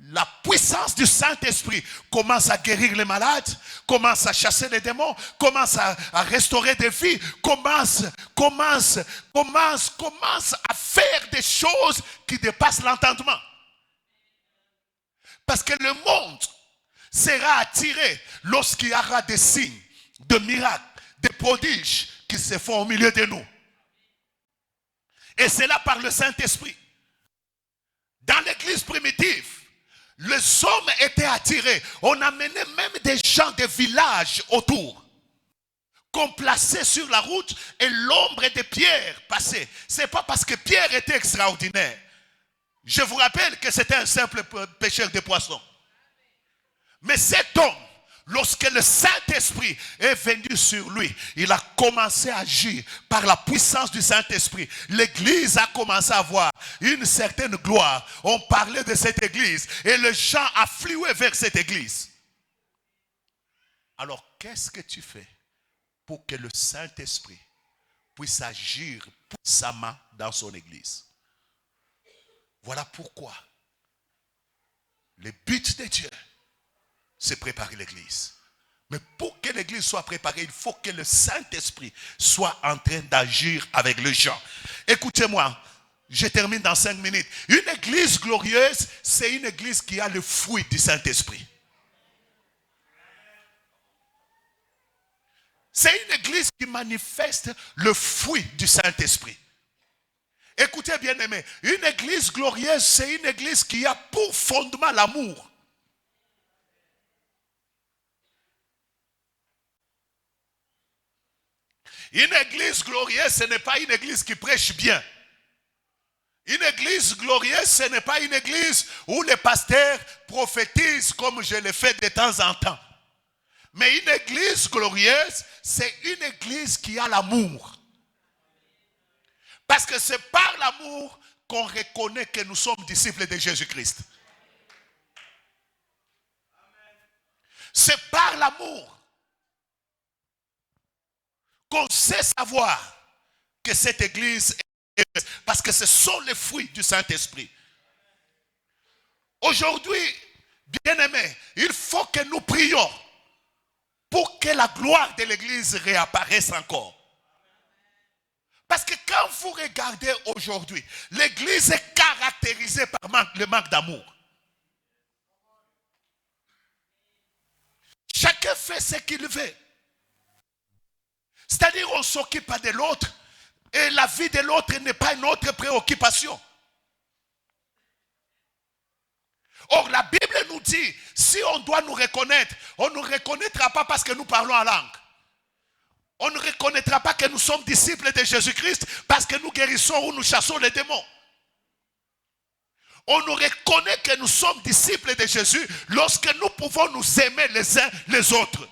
la puissance du Saint-Esprit commence à guérir les malades, commence à chasser les démons, commence à restaurer des vies, commence à faire des choses qui dépassent l'entendement. Parce que le monde sera attiré lorsqu'il y aura des signes, des miracles, des prodiges qui se font au milieu de nous. Et c'est là par le Saint-Esprit. Dans l'église primitive, les hommes étaient attirés. On amenait même des gens des villages autour, qu'on plaçait sur la route et l'ombre de Pierre passait. Ce n'est pas parce que Pierre était extraordinaire. Je vous rappelle que c'était un simple pêcheur de poissons. Mais cet homme, lorsque le Saint-Esprit est venu sur lui, il a commencé à agir par la puissance du Saint-Esprit. L'église a commencé à avoir une certaine gloire. On parlait de cette église et les gens affluaient vers cette église. Alors, qu'est-ce que tu fais pour que le Saint-Esprit puisse agir puissamment dans son église? Voilà pourquoi le but de Dieu, c'est préparer l'église. Mais pour que l'église soit préparée, il faut que le Saint-Esprit soit en train d'agir avec les gens. Écoutez-moi, je termine dans 5 minutes. Une église glorieuse, c'est une église qui a le fruit du Saint-Esprit. C'est une église qui manifeste le fruit du Saint-Esprit. Écoutez bien aimé, une église glorieuse, c'est une église qui a pour fondement l'amour. Une église glorieuse, ce n'est pas une église qui prêche bien. Une église glorieuse, ce n'est pas une église où les pasteurs prophétisent comme je le fais de temps en temps. Mais une église glorieuse, c'est une église qui a l'amour. Parce que c'est par l'amour qu'on reconnaît que nous sommes disciples de Jésus-Christ. C'est par l'amour qu'on sait savoir que cette église est, parce que ce sont les fruits du Saint-Esprit. Aujourd'hui, bien-aimés, il faut que nous prions pour que la gloire de l'église réapparaisse encore. Parce que quand vous regardez aujourd'hui, l'église est caractérisée par le manque d'amour. Chacun fait ce qu'il veut. C'est-à-dire on ne s'occupe pas de l'autre et la vie de l'autre n'est pas notre préoccupation. Or la Bible nous dit, si on doit nous reconnaître, on ne nous reconnaîtra pas parce que nous parlons en langue. On ne reconnaîtra pas que nous sommes disciples de Jésus-Christ parce que nous guérissons ou nous chassons les démons. On nous reconnaît que nous sommes disciples de Jésus lorsque nous pouvons nous aimer les uns les autres.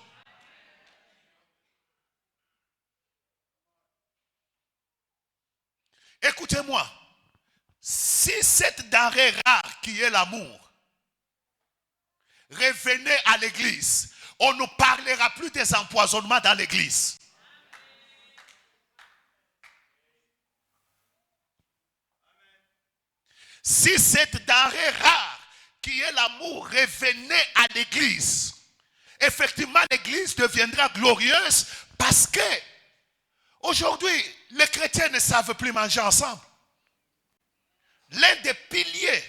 Écoutez-moi, si cette denrée rare qui est l'amour revenait à l'église, on ne parlera plus des empoisonnements dans l'église. Si cette denrée rare qui est l'amour revenait à l'église, effectivement l'église deviendra glorieuse parce que aujourd'hui, les chrétiens ne savent plus manger ensemble. L'un des piliers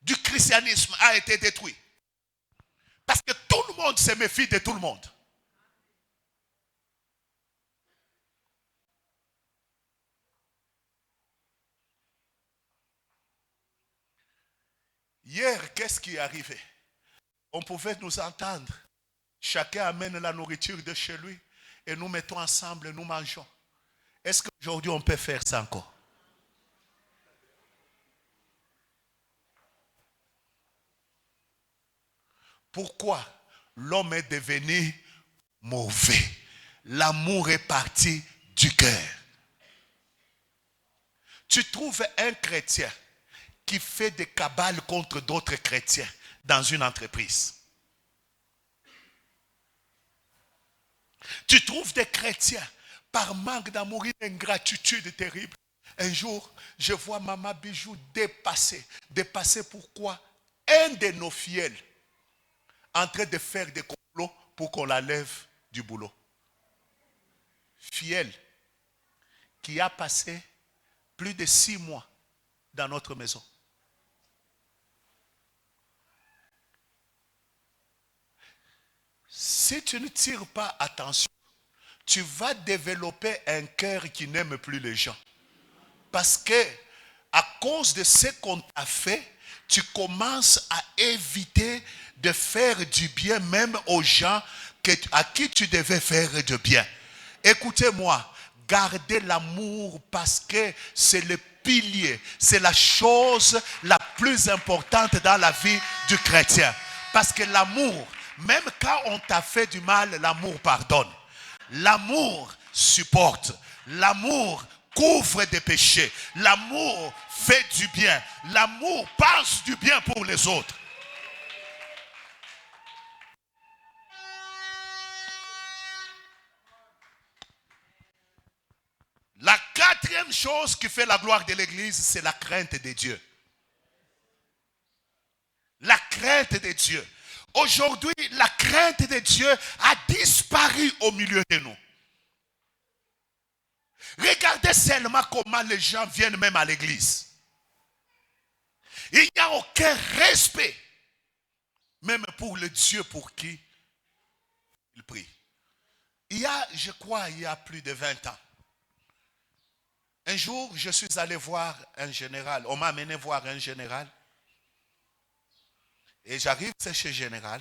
du christianisme a été détruit. Parce que tout le monde se méfie de tout le monde. Hier, qu'est-ce qui est arrivé? On pouvait nous entendre. Chacun amène la nourriture de chez lui et nous mettons ensemble et nous mangeons. Est-ce qu'aujourd'hui on peut faire ça encore? Pourquoi l'homme est devenu mauvais? L'amour est parti du cœur. Tu trouves un chrétien qui fait des cabales contre d'autres chrétiens dans une entreprise. Tu trouves des chrétiens par manque d'amour, une ingratitude terrible. Un jour, je vois Maman Bijou dépasser. Dépasser pourquoi? Un de nos fidèles en train de faire des complots pour qu'on la lève du boulot. Fidèle qui a passé plus de 6 mois dans notre maison. Si tu ne tires pas attention, tu vas développer un cœur qui n'aime plus les gens. Parce que, à cause de ce qu'on t'a fait, tu commences à éviter de faire du bien même aux gens à qui tu devais faire du bien. Écoutez-moi, gardez l'amour parce que c'est le pilier, c'est la chose la plus importante dans la vie du chrétien. Parce que l'amour, même quand on t'a fait du mal, l'amour pardonne. L'amour supporte. L'amour couvre des péchés. L'amour fait du bien. L'amour pense du bien pour les autres. La 4e chose qui fait la gloire de l'Église, c'est la crainte de Dieu. La crainte de Dieu. Aujourd'hui, la crainte de Dieu a disparu au milieu de nous. Regardez seulement comment les gens viennent même à l'église. Il n'y a aucun respect, même pour le Dieu pour qui ils prient. Je crois, il y a plus de 20 ans. Un jour, je suis allé voir un général. On m'a amené voir un général. Et j'arrive chez ce général.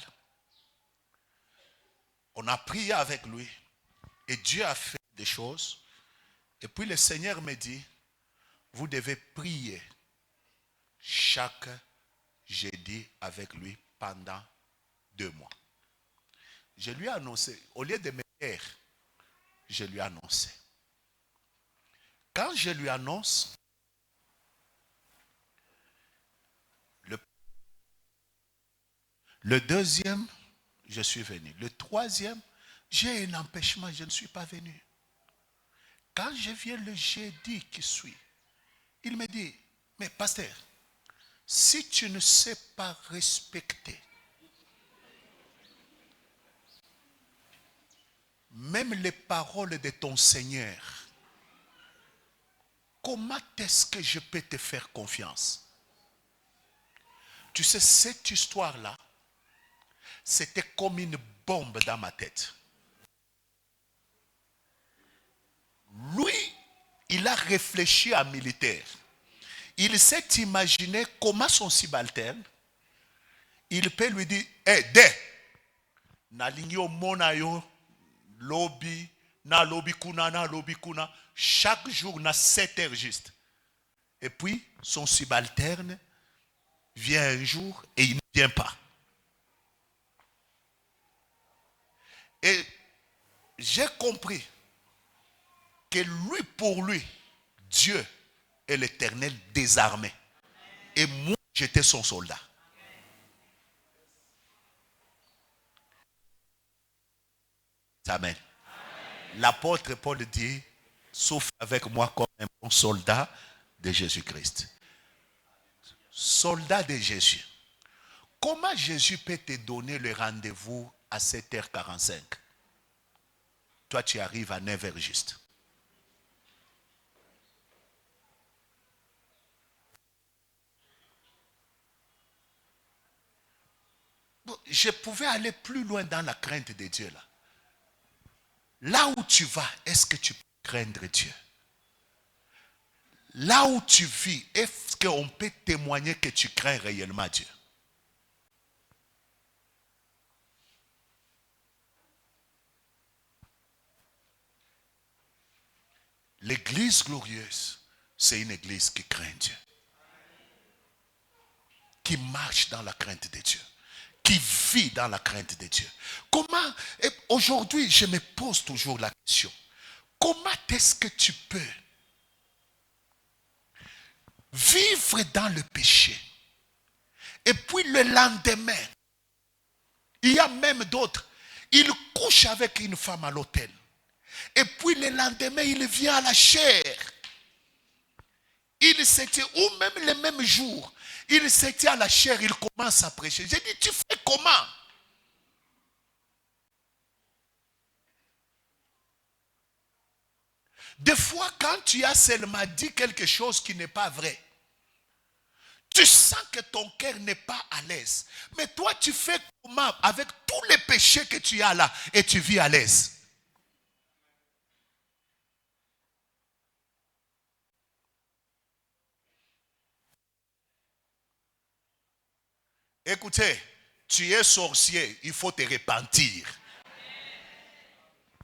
On a prié avec lui. Et Dieu a fait des choses. Et puis le Seigneur me dit, vous devez prier chaque jeudi avec lui pendant 2 mois. Je lui ai annoncé, au lieu de me taire, je lui ai annoncé. Quand je lui annonce, le 2e, je suis venu. Le 3e, j'ai un empêchement, je ne suis pas venu. Quand je viens le jeudi qui suit, il me dit, mais pasteur, si tu ne sais pas respecter même les paroles de ton Seigneur, comment est-ce que je peux te faire confiance? Tu sais, cette histoire-là, c'était comme une bombe dans ma tête. Lui, il a réfléchi à militaire. Il s'est imaginé comment son subalterne, il peut lui dire, nalinyo monayo, lobby, na lobby kuna, chaque jour, na 7 heures juste. Et puis, son subalterne vient un jour et il ne vient pas. Et j'ai compris que lui, pour lui, Dieu est l'Éternel des armées. Et moi, j'étais son soldat. Amen. L'apôtre Paul dit, souffre avec moi comme un bon soldat de Jésus-Christ. Soldat de Jésus. Comment Jésus peut te donner le rendez-vous à 7h45? Toi, tu arrives à 9h juste. Je pouvais aller plus loin dans la crainte de Dieu là. Là où tu vas, est-ce que tu peux craindre Dieu? Là où tu vis, est-ce qu'on peut témoigner que tu crains réellement Dieu? L'église glorieuse, c'est une église qui craint Dieu. Qui marche dans la crainte de Dieu. Qui vit dans la crainte de Dieu. Comment, aujourd'hui, je me pose toujours la question. Comment est-ce que tu peux vivre dans le péché. Et puis le lendemain, il y a même d'autres, il couche avec une femme à l'hôtel. Et puis le lendemain, il vient à la chair. Il s'était, ou même le même jour, il s'était à la chair, il commence à prêcher. J'ai dit, tu fais comment? Des fois, quand tu as seulement dit quelque chose qui n'est pas vrai, tu sens que ton cœur n'est pas à l'aise. Mais toi, tu fais comment avec tous les péchés que tu as là et tu vis à l'aise? Écoutez, tu es sorcier, il faut te repentir.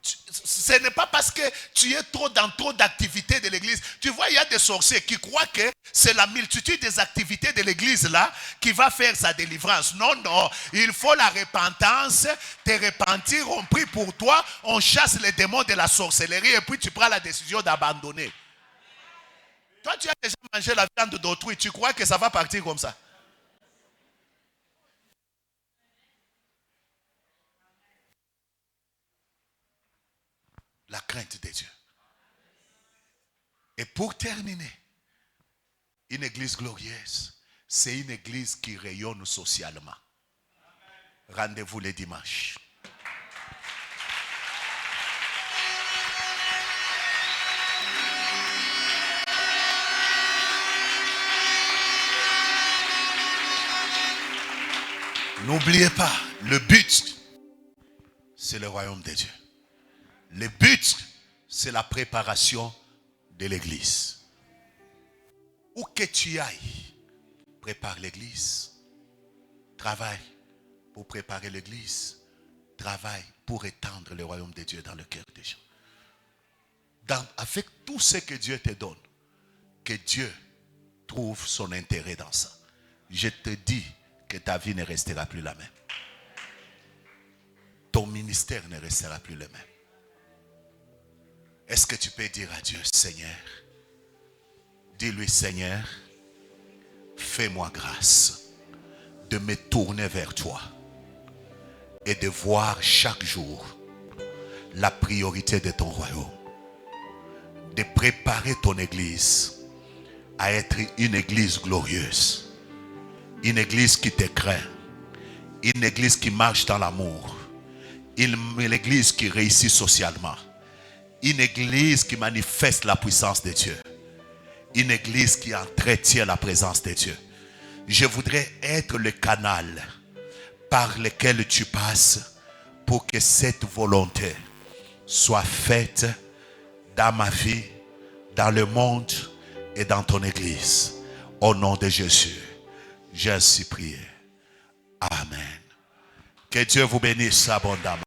Ce n'est pas parce que tu es dans trop d'activités de l'église. Tu vois, il y a des sorciers qui croient que c'est la multitude des activités de l'église là qui va faire sa délivrance. Non, non. Il faut la repentance, te repentir, on prie pour toi, on chasse les démons de la sorcellerie et puis tu prends la décision d'abandonner. Toi, tu as déjà mangé la viande d'autrui, tu crois que ça va partir comme ça? La crainte de Dieu. Et pour terminer, une église glorieuse, c'est une église qui rayonne socialement. Rendez-vous les dimanches. N'oubliez pas, le but, c'est le royaume de Dieu. Le but, c'est la préparation de l'église. Où que tu ailles, prépare l'église. Travaille pour préparer l'église. Travaille pour étendre le royaume de Dieu dans le cœur des gens. Avec tout ce que Dieu te donne, que Dieu trouve son intérêt dans ça. Je te dis que ta vie ne restera plus la même. Ton ministère ne restera plus le même. Est-ce que tu peux dire à Dieu, Seigneur, dis-lui, Seigneur, fais-moi grâce de me tourner vers toi et de voir chaque jour la priorité de ton royaume, de préparer ton église à être une église glorieuse, une église qui te craint, une église qui marche dans l'amour, une église qui réussit socialement, une église qui manifeste la puissance de Dieu, une église qui entretient la présence de Dieu. Je voudrais être le canal par lequel tu passes pour que cette volonté soit faite dans ma vie, dans le monde et dans ton église. Au nom de Jésus, j'ai ainsi prié. Amen. Que Dieu vous bénisse abondamment.